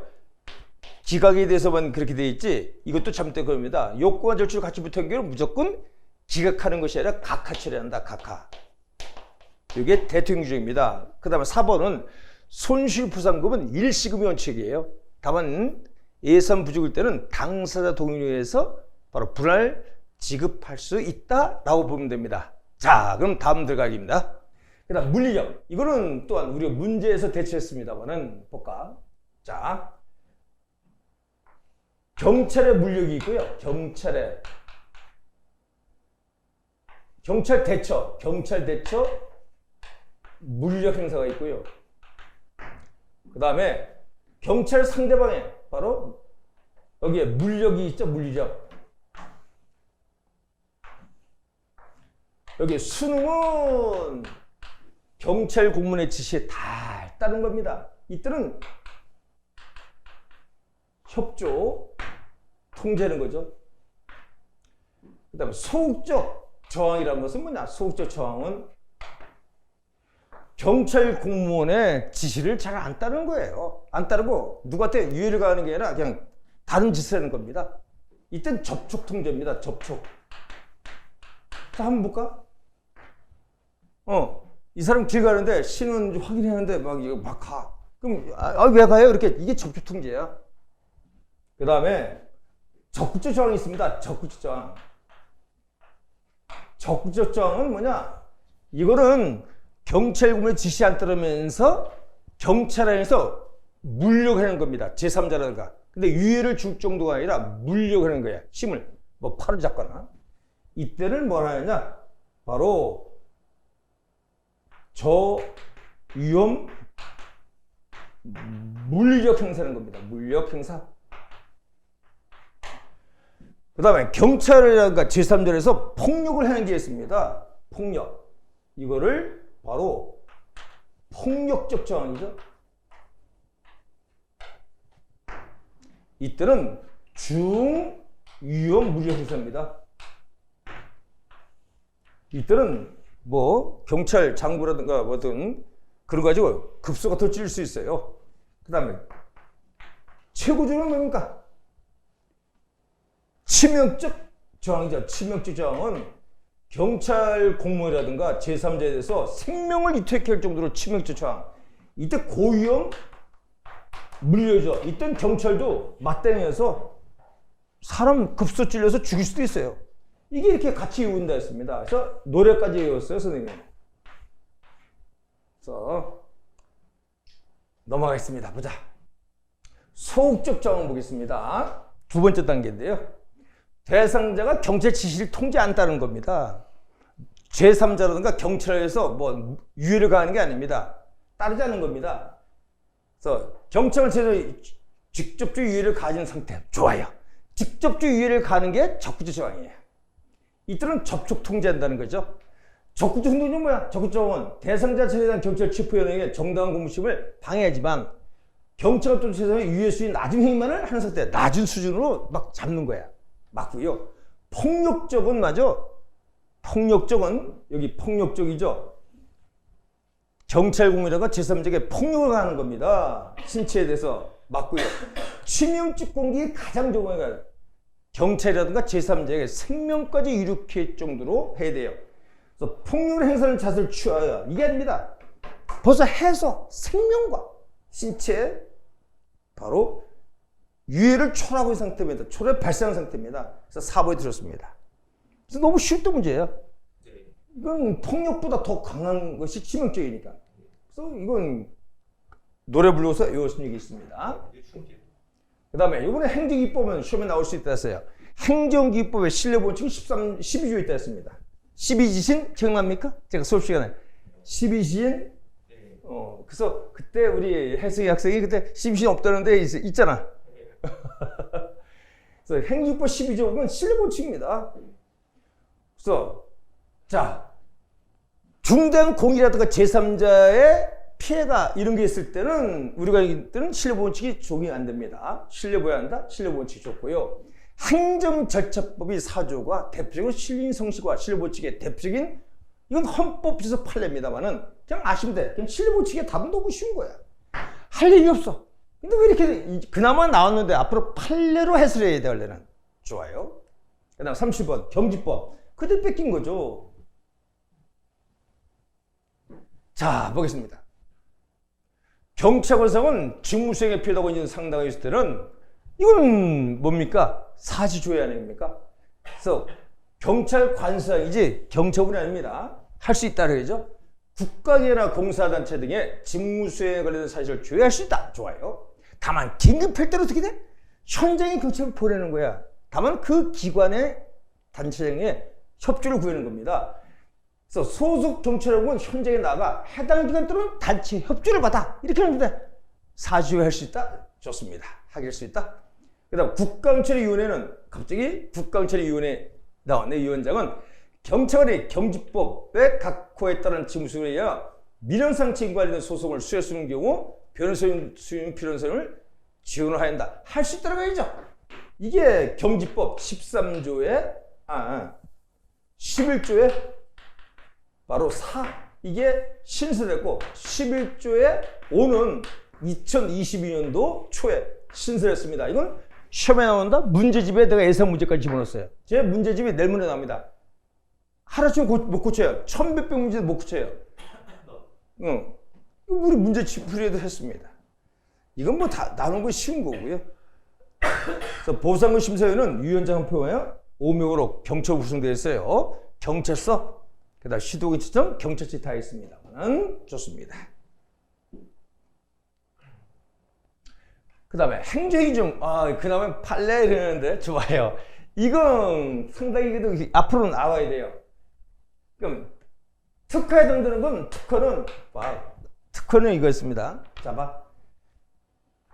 기각에 대해서만 그렇게 되어 있지 이것도 잘못된 겁니다. 요건과 절차를 갖추지 못한 경우는 무조건 기각하는 것이 아니라 각하 처리한다. 각하. 이게 대통령 규정입니다. 그 다음에 4번은 손실보상금은 일시금이 원칙이에요. 다만 예산 부족일 때는 당사자 동의에 의해서 바로 분할 지급할 수 있다라고 보면 됩니다. 자, 그럼 다음 들어가기입니다. 그 다음 물리력. 이거는 또한 우리가 문제에서 대처했습니다만은 볼까? 자, 경찰의 물력이 있고요. 경찰 대처 물력 행사가 있고요. 그 다음에 경찰 상대방에 바로 여기에 물력이 있죠. 물리력. 여기 수능은 경찰 공무원의 지시에 다 따른 겁니다. 이때는 협조, 통제하는 거죠. 그 다음에 소극적 저항이라는 것은 뭐냐? 소극적 저항은 경찰 공무원의 지시를 잘 안 따르는 거예요. 안 따르고 누구한테 유해를 가하는 게 아니라 그냥 다른 짓을 하는 겁니다. 이땐 접촉 통제입니다. 접촉. 자, 한번 볼까? 이 사람 길 가는데 신원 확인하는데 막 가. 그럼 왜 가요? 이렇게 이게 접촉 통제야. 그 다음에 적극적 저항이 있습니다. 적극적 저항. 적극적 저항은 뭐냐? 이거는 경찰 공무원의 지시 안 따르면서 경찰에서 물력하는 겁니다. 제3자라든가. 근데 유해를 줄 정도가 아니라 물력하는 거야. 힘을 뭐 팔을 잡거나. 이때는 뭐라 하느냐? 바로 저위험 물력 행사라는 겁니다. 물력 행사. 그 다음에 경찰이라든가 제3자에서 폭력을 하는 게 있습니다. 폭력. 이거를 바로 폭력적 저항이죠. 이때는 중위험 물력 행사입니다. 이때는 뭐 경찰 장부라든가 뭐든 그런 거 가지고 급소가 더 찔릴 수 있어요. 그 다음에 최고조는 뭡니까? 치명적 저항이죠. 치명적 저항은 경찰 공무원이라든가 제3자에 대해서 생명을 위태할 정도로 치명적 저항. 이때 고위험 물려죠. 이땐 경찰도 맞대응해서 사람 급소 찔려서 죽일 수도 있어요. 이게 이렇게 같이 이룬다 했습니다. 그래서 노래까지 외웠어요, 선생님. 그래서 넘어가겠습니다. 보자. 소극적 저항 보겠습니다. 두 번째 단계인데요. 대상자가 경찰 지시를 통제 안 따르는 겁니다. 제3자라든가 경찰에서 뭐 유해를 가하는 게 아닙니다. 따르지 않는 겁니다. 그래서 경찰은 직접적 유해를 가진 상태. 좋아요. 직접적 유해를 가하는 게 적극적 저항이에요. 이들은 접촉 통제한다는 거죠. 적극적 행동은 뭐야? 적극적 저항은 대상자 체제에 대한 경찰 체포연행의 정당한 공무심을 방해하지만 경찰 또는 세상의 유해 수준이 낮은 행위만을 하는 상태. 낮은 수준으로 막 잡는 거야. 맞고요. 폭력적은 맞아. 폭력적은 여기 폭력적이죠. 경찰 공무원이라가 제3자에게 폭력을 가하는 겁니다. 신체에 대해서 맞고요. 치명적 공격이 가장 적은 경찰이라든가 제3자에게 생명까지 이룩할 정도로 해야 돼요. 그래서 폭력을 행사하는 자세를 취하여 이게 아닙니다. 벌써 해서 생명과 신체에 바로 유해를 초래하고 있는 상태입니다. 초래 발생한 상태입니다. 그래서 4번에 들었습니다. 그래서 너무 쉬웠던 문제예요. 이건 폭력보다 더 강한 것이 치명적이니까. 그래서 이건 노래 불러서 외웠을 얘기 있습니다. 그 다음에 이번에 행정기법은 시험에 나올 수 있다 했어요. 행정기법의 신뢰본칙이 12조에 있다 했습니다. 12지신 기억납니까? 제가 수업 시간에 12지신 그래서 그때 우리 혜승이 학생이 그때 12지신 없다는데 있잖아. 그래서 행정기법 12조는 신뢰본칙입니다. 그래서 자 중대한 공이라든가 제3자의 피해가 이런 게 있을 때는 우리가 때는 신뢰본칙이 적용이 안 됩니다. 신뢰보여야 한다. 신뢰본칙이 좋고요. 행정절차법이 4조가 대표적으로 신뢰성시와 신뢰본칙의 대표적인 이건 헌법에서 판례입니다만은 그냥 아시면 돼. 그냥 신뢰본칙의 답은 너무 쉬운 거야. 할 얘기 없어. 근데 왜 이렇게 그나마 나왔는데 앞으로 판례로 해설해야 돼 원래는. 좋아요. 그 다음 30번 경지법. 그들 뺏긴 거죠. 자 보겠습니다. 경찰관상은 직무수행에 필요하다고 있는 상당히 있을 때는 이건 뭡니까? 사실조회 아닙니까? 그래서 경찰 관수상이지 경찰분이 아닙니다. 할 수 있다 그러죠. 국가기관이나 공사단체 등의 직무수행에 관련된 사실을 조회할 수 있다. 좋아요. 다만 긴급할 때는 어떻게 돼? 현장에 경찰을 보내는 거야. 다만 그 기관의 단체장의 협조를 구하는 겁니다. 그래서 소속 경찰국은 현장에 나가 해당 기관 또는 단체 협조를 받아. 이렇게 하는데 사주할 수 있다? 좋습니다. 하길 수 있다. 그 다음 국가경찰위원회는 갑자기 국가경찰위원회 나왔네. 위원장은 경찰관이 경지법의 각호에 따른 직무수행에 의해 민원상 책임과 관련된 소송을 수행할 수 있는 경우 변호사 수임 필요성을 지원을 해야 한다. 할 수 있다는 거죠. 이게 경지법 13조에 11조에 바로 4 이게 신설했고 11조에 5는 2022년도 초에 신설했습니다. 이건 시험에 나온다. 문제집에 내가 예상 문제까지 집어넣었어요. 제 문제집이 내일 모레 나옵니다. 하루쯤 못 고쳐요. 1100 문제도 못 고쳐요. 우리 문제집 풀이도 했습니다. 이건 뭐 다 나눈 거 쉬운 거고요. 그래서 보상금 심사위원은 위원장 한 표에 5명으로 경찰 구성되어 있어요. 경찰서, 그다음 시도경찰청, 경찰치 다 있습니다만은 좋습니다. 그 다음에 행정이 좀, 그 다음에 판례 이러는데 좋아요. 이건 상당히 그래도 앞으로 나와야 돼요. 그럼 특허에 해당되는 건 특허는 이거 있습니다. 자, 봐.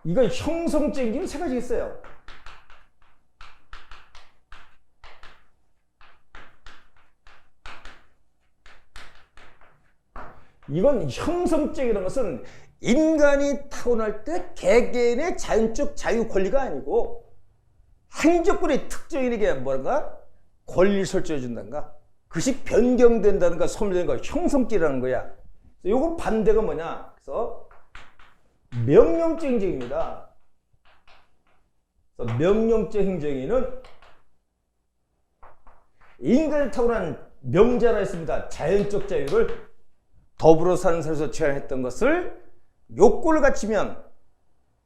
이건 형성적인 게 세 가지 있어요. 이건 형성적이라는 것은 인간이 타고날 때 개개인의 자연적 자유 권리가 아니고 행정권의 특정인에게 뭔가 권리를 설정해 준다는가, 그것이 변경된다는가, 소멸된다는가, 형성적이라는 거야. 요거 반대가 뭐냐? 그래서 명령적 행정입니다. 그래서 명령적 행정에는 인간이 타고난 명자라 했습니다. 자연적 자유를 더불어 사는 삶에서 제한했던 것을 요건을 갖추면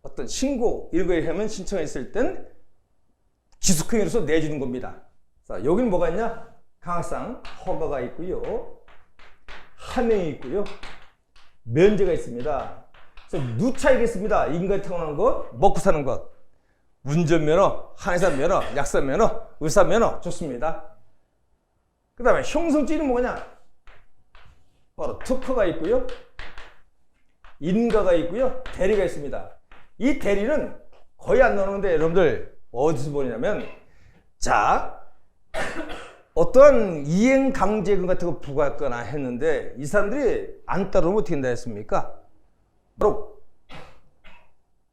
어떤 신고 이런 거에 하면 신청했을 땐 기숙행위로서 내주는 겁니다. 자, 여기는 뭐가 있냐? 강학상 허가가 있고요, 하명이 있고요, 면제가 있습니다. 그래서 누차이가 있습니다. 인간이 타고나는 것, 먹고 사는 것, 운전면허, 한의사면허, 약사면허, 의사면허 좋습니다. 그 다음에 형성죄는 뭐냐? 바로 특허가 있고요, 인가가 있고요, 대리가 있습니다. 이 대리는 거의 안 나오는데 여러분들 어디서 보냐면, 자, 어떠한 이행 강제금 같은 거 부과했거나 했는데 이 사람들이 안 따르면 어떻게 된다 했습니까? 바로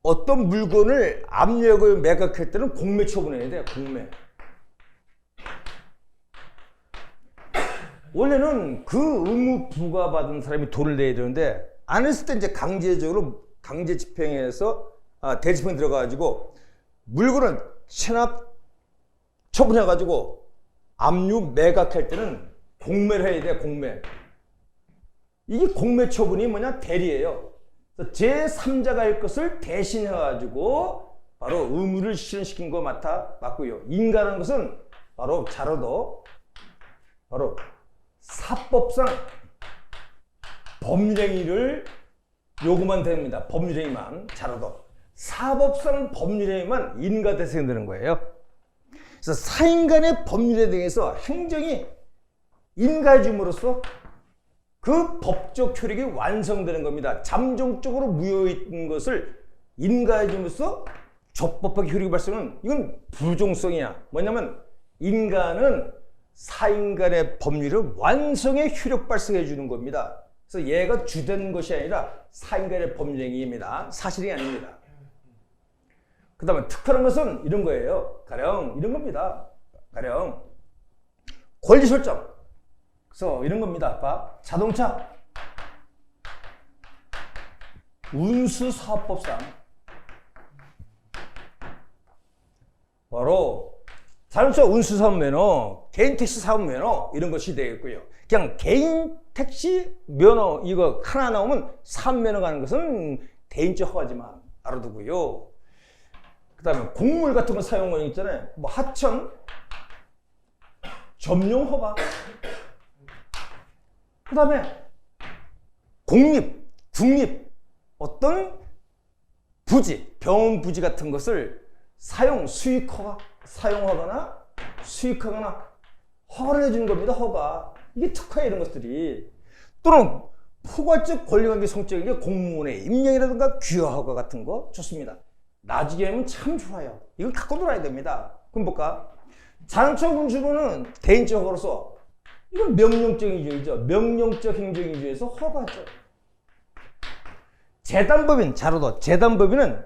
어떤 물건을 압력을 매각할 때는 공매 처분해야 돼요. 공매. 원래는 그 의무 부과받은 사람이 돈을 내야 되는데 안 했을 때 이제 강제적으로 강제 집행해서 대집행 들어가가지고 물건을 체납 처분해가지고 압류 매각할 때는 공매를 해야 돼. 공매. 이게 공매 처분이 뭐냐? 대리예요. 제3자가 할 것을 대신해가지고 바로 의무를 실현시킨 거 맞고요. 인가라는 것은 바로 자로도 바로 사법상 법률행위를 요구만 됩니다. 법률행위만 자로도. 사법상 법률행위만 인가 대상이 되는 거예요. 그래서 사인간의 법률에 대해서 행정이 인가해줌으로써 그 법적 효력이 완성되는 겁니다. 잠정적으로 무효인 것을 인가해줌으로써 적법하게 효력이 발생하는, 이건 부종성이야. 뭐냐면 인간은 사인간의 법률을 완성해 효력 발생해 주는 겁니다. 그래서 얘가 주된 것이 아니라 사인간의 법률행위입니다. 사실이 아닙니다. 그 다음에 특허라는 것은 이런 거예요. 가령 이런 겁니다. 가령 권리 설정. 그래서 이런 겁니다. 봐. 자동차 운수사업법상 바로 자동차 운수사업 면허, 개인 택시 사업 면허 이런 것이 되겠고요. 그냥 개인 택시 면허 이거 하나 나오면 사업 면허 가는 것은 대인적 허가지만 알아두고요. 그 다음에 곡물 같은 거 사용하는 거 있잖아요. 뭐 하천, 점용 허가. 그 다음에 공립, 국립 어떤 부지, 병원 부지 같은 것을 사용, 수익허가, 사용하거나 수익하거나 허가를 해주는 겁니다. 허가. 이게 특허야 이런 것들이. 또는 포괄적 권리관계 성적인 게 공무원의 임명이라든가 귀화허가 같은 거 좋습니다. 나중에 하면 참 좋아요. 이걸 갖고 놀아야 됩니다. 그럼 볼까? 자동차 운수로는 대인적 허가로서 이건 명령적 행정이죠. 명령적 행정위주에서 허가죠. 재단법인, 자로도 재단법인은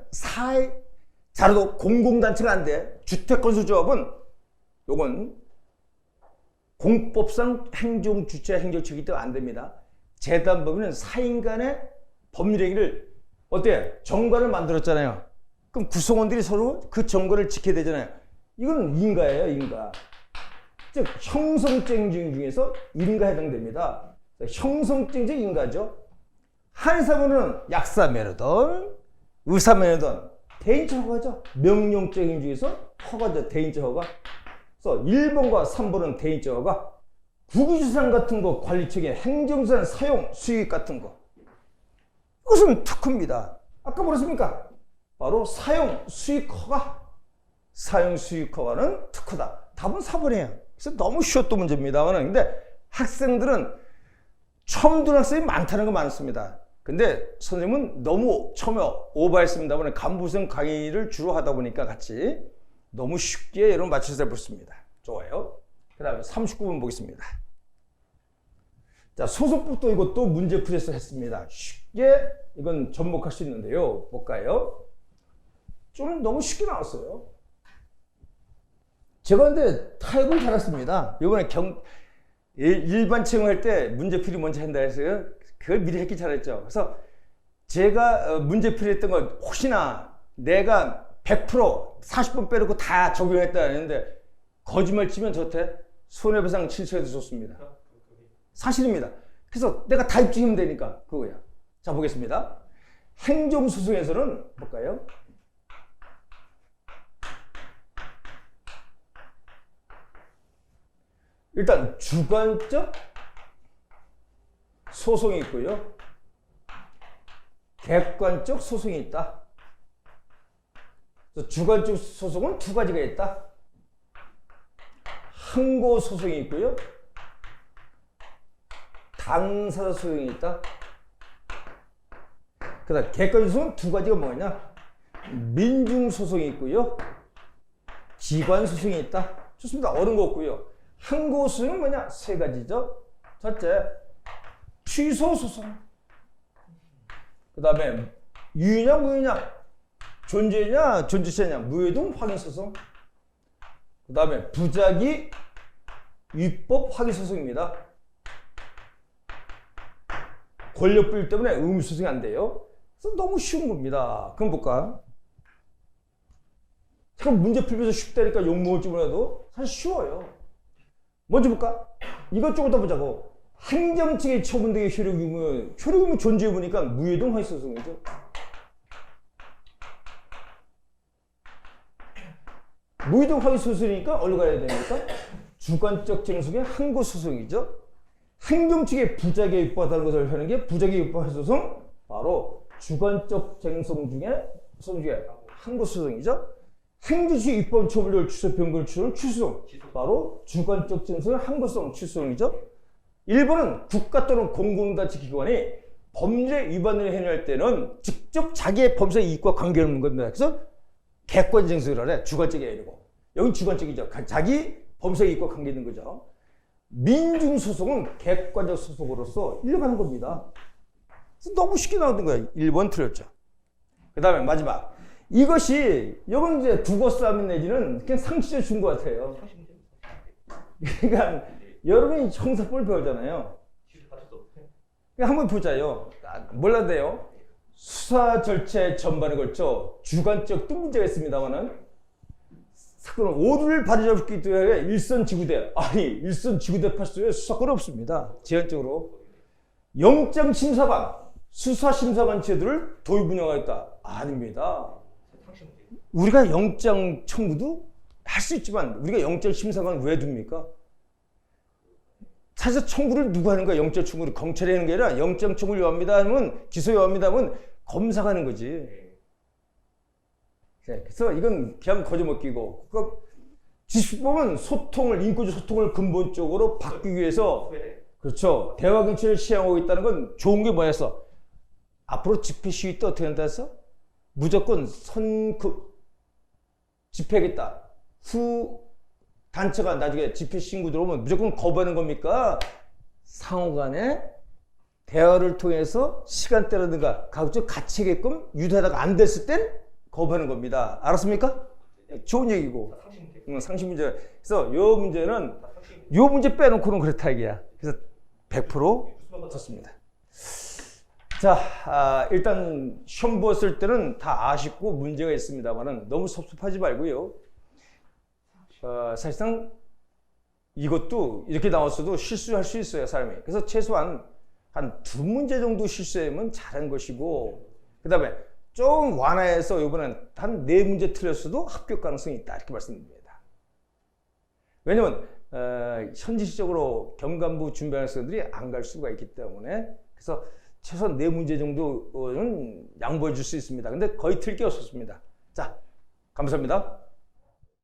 자로도 공공단체가 안 돼. 주택건설조합은 요건 공법상 행정주체 행정처이기 때문에 안 됩니다. 재단법인은 사인 간의 법률행위를 어때? 정관을 만들었잖아요. 그럼 구성원들이 서로 그 정관을 지켜야 되잖아요. 이건 인가예요, 인가. 즉 형성적 행정 중에서 인가에 해당됩니다. 형성적 인가죠. 한의사분은 약사면허든 의사면허든 대인적 허가죠. 명령적 행정 중에서 허가죠. 대인적 허가. 그래서 1번과 3번은 대인적 허가. 국유재산 같은 거 관리청의 행정재산 사용 수익 같은 거 이것은 특허입니다. 아까 뭐랬습니까? 바로 사용 수익 허가. 사용 수익 허가는 특허다. 답은 4번이에요. 그래서 너무 쉬웠던 문제입니다만 근데 학생들은 처음 듣는 학생이 많다는 거 많습니다. 근데 선생님은 너무 처음에 오버했습니다만 간부생 강의를 주로 하다 보니까 같이 너무 쉽게 여러분 맞춰서 해봤습니다. 좋아요. 그 다음에 39번 보겠습니다. 자, 소속법도 이것도 문제풀이에서 했습니다. 쉽게 이건 접목할 수 있는데요. 볼까요? 좀 너무 쉽게 나왔어요. 제가 근데 타협을 잘했습니다. 이번에 일반 채용할 때 문제풀이 먼저 한다 해서요. 그걸 미리 했기 잘했죠. 그래서 제가 문제풀이 했던 걸 혹시나 내가 100% 40번 빼놓고 다 적용했다 했는데 거짓말 치면 저한테 손해배상 신청해도 좋습니다. 사실입니다. 그래서 내가 다 입증하면 되니까 그거야. 자, 보겠습니다. 행정소송에서는 볼까요? 일단 주관적 소송이 있고요. 객관적 소송이 있다. 그래서 주관적 소송은 두 가지가 있다. 항고 소송이 있고요. 당사자 소송이 있다. 그 다음 객관적 소송은 두 가지가 뭐냐? 민중 소송이 있고요. 기관 소송이 있다. 좋습니다. 어려운 거 없고요. 항고 소송은 뭐냐? 세 가지죠. 첫째, 취소 소송. 그 다음에 유유냐 무유냐, 존재냐 존재자냐, 무효동 확인 소송. 그 다음에 부작위 위법 확인 소송입니다. 권력불 때문에 의무 소송이 안 돼요. 그래서 너무 쉬운 겁니다. 그럼 볼까? 그럼 문제 풀면서 쉽다니까 욕먹을지 몰라도 사실 쉬워요. 먼저 볼까? 이것저것 다 보자고. 행정측의 처분 등의 효력 의무 존재 보니까 무효동 확인 소송이죠. 무효동 확인 소송이니까 어디로 가야 됩니까? 주관적 쟁소의 항고 소송이죠. 행정측의 부작위에 입법하다는 것을 하는 게 부작위에 입법 소송, 바로 주관적 쟁소 중에 항고 소송이죠. 행정측의 입법 처분을 취소 변경을 취소는 취소송, 바로 주관적 쟁소의 항고성 취소송이죠. 1번은 국가 또는 공공단체 기관이 법률에 위반을 행할 때는 직접 자기의 범죄 이익과 관계없는 겁니다. 그래서 객관적 쟁소를 하래. 주관적이 아니고. 여기 주관적이죠. 자기 범죄 이익과 관계 있는 거죠. 민중소송은 객관적 소송으로서 일어나는 겁니다. 그래서 너무 쉽게 나오는 거예요. 1번 틀렸죠. 그 다음에 마지막. 이것이, 이건 이제 국어 싸움 내지는 그냥 상식적으로 준 것 같아요. 그러니까 여러분이 형사법을 배우잖아요. 한번 보자요. 몰라도 돼요. 수사 절차의 전반에 걸쳐 주관적 또 문제가 있습니다만은 사건은 오류를 바로잡기 위해 일선지구대, 아니 일선지구대 파수에 수사권이 없습니다. 제한적으로 영장심사관, 수사심사관 제도를 도입 운영하였다. 아닙니다. 우리가 영장 청구도 할 수 있지만 우리가 영장심사관 왜 둡니까? 사실 청구를 누가 하는 거야? 영장 청구를 경찰이 하는 게 아니라 영장 청구를 요합니다 하면 기소 요합니다 하면 검사가 하는 거지. 그래서 이건 그냥 거저먹기고. 그러니까 지식법은 소통을 인권적 소통을 근본적으로 바꾸기 위해서 그렇죠. 대화 정치를 시행하고 있다는 건 좋은 게 뭐였어? 앞으로 집회 시위 때 어떻게 한다 했어? 무조건 집회하겠다. 단체가 나중에 집회 신고 들어오면 무조건 거부하는 겁니까? 상호간에 대화를 통해서 시간대라든가 각종 가치게끔 유도하다가 안 됐을 땐 거부하는 겁니다. 알았습니까? 좋은 얘기고. 상식 문제. 그래서 요 문제는 요 문제 빼놓고는 그렇다 이게야. 그래서 100% 좋습니다. 자, 일단 시험 보았을 때는 다 아쉽고 문제가 있습니다만은 너무 섭섭하지 말고요. 사실상 이것도 이렇게 나왔어도 실수할 수 있어요, 사람이. 그래서 최소한 한 2문제 정도 실수하면 잘한 것이고, 그 다음에 좀 완화해서 이번엔 한 4문제 틀렸어도 합격 가능성이 있다. 이렇게 말씀드립니다. 왜냐면, 현실적으로 경감부 준비하는 학생들이 안 갈 수가 있기 때문에, 그래서 최소한 4문제 정도는 양보해 줄 수 있습니다. 근데 거의 틀 게 없었습니다. 자, 감사합니다.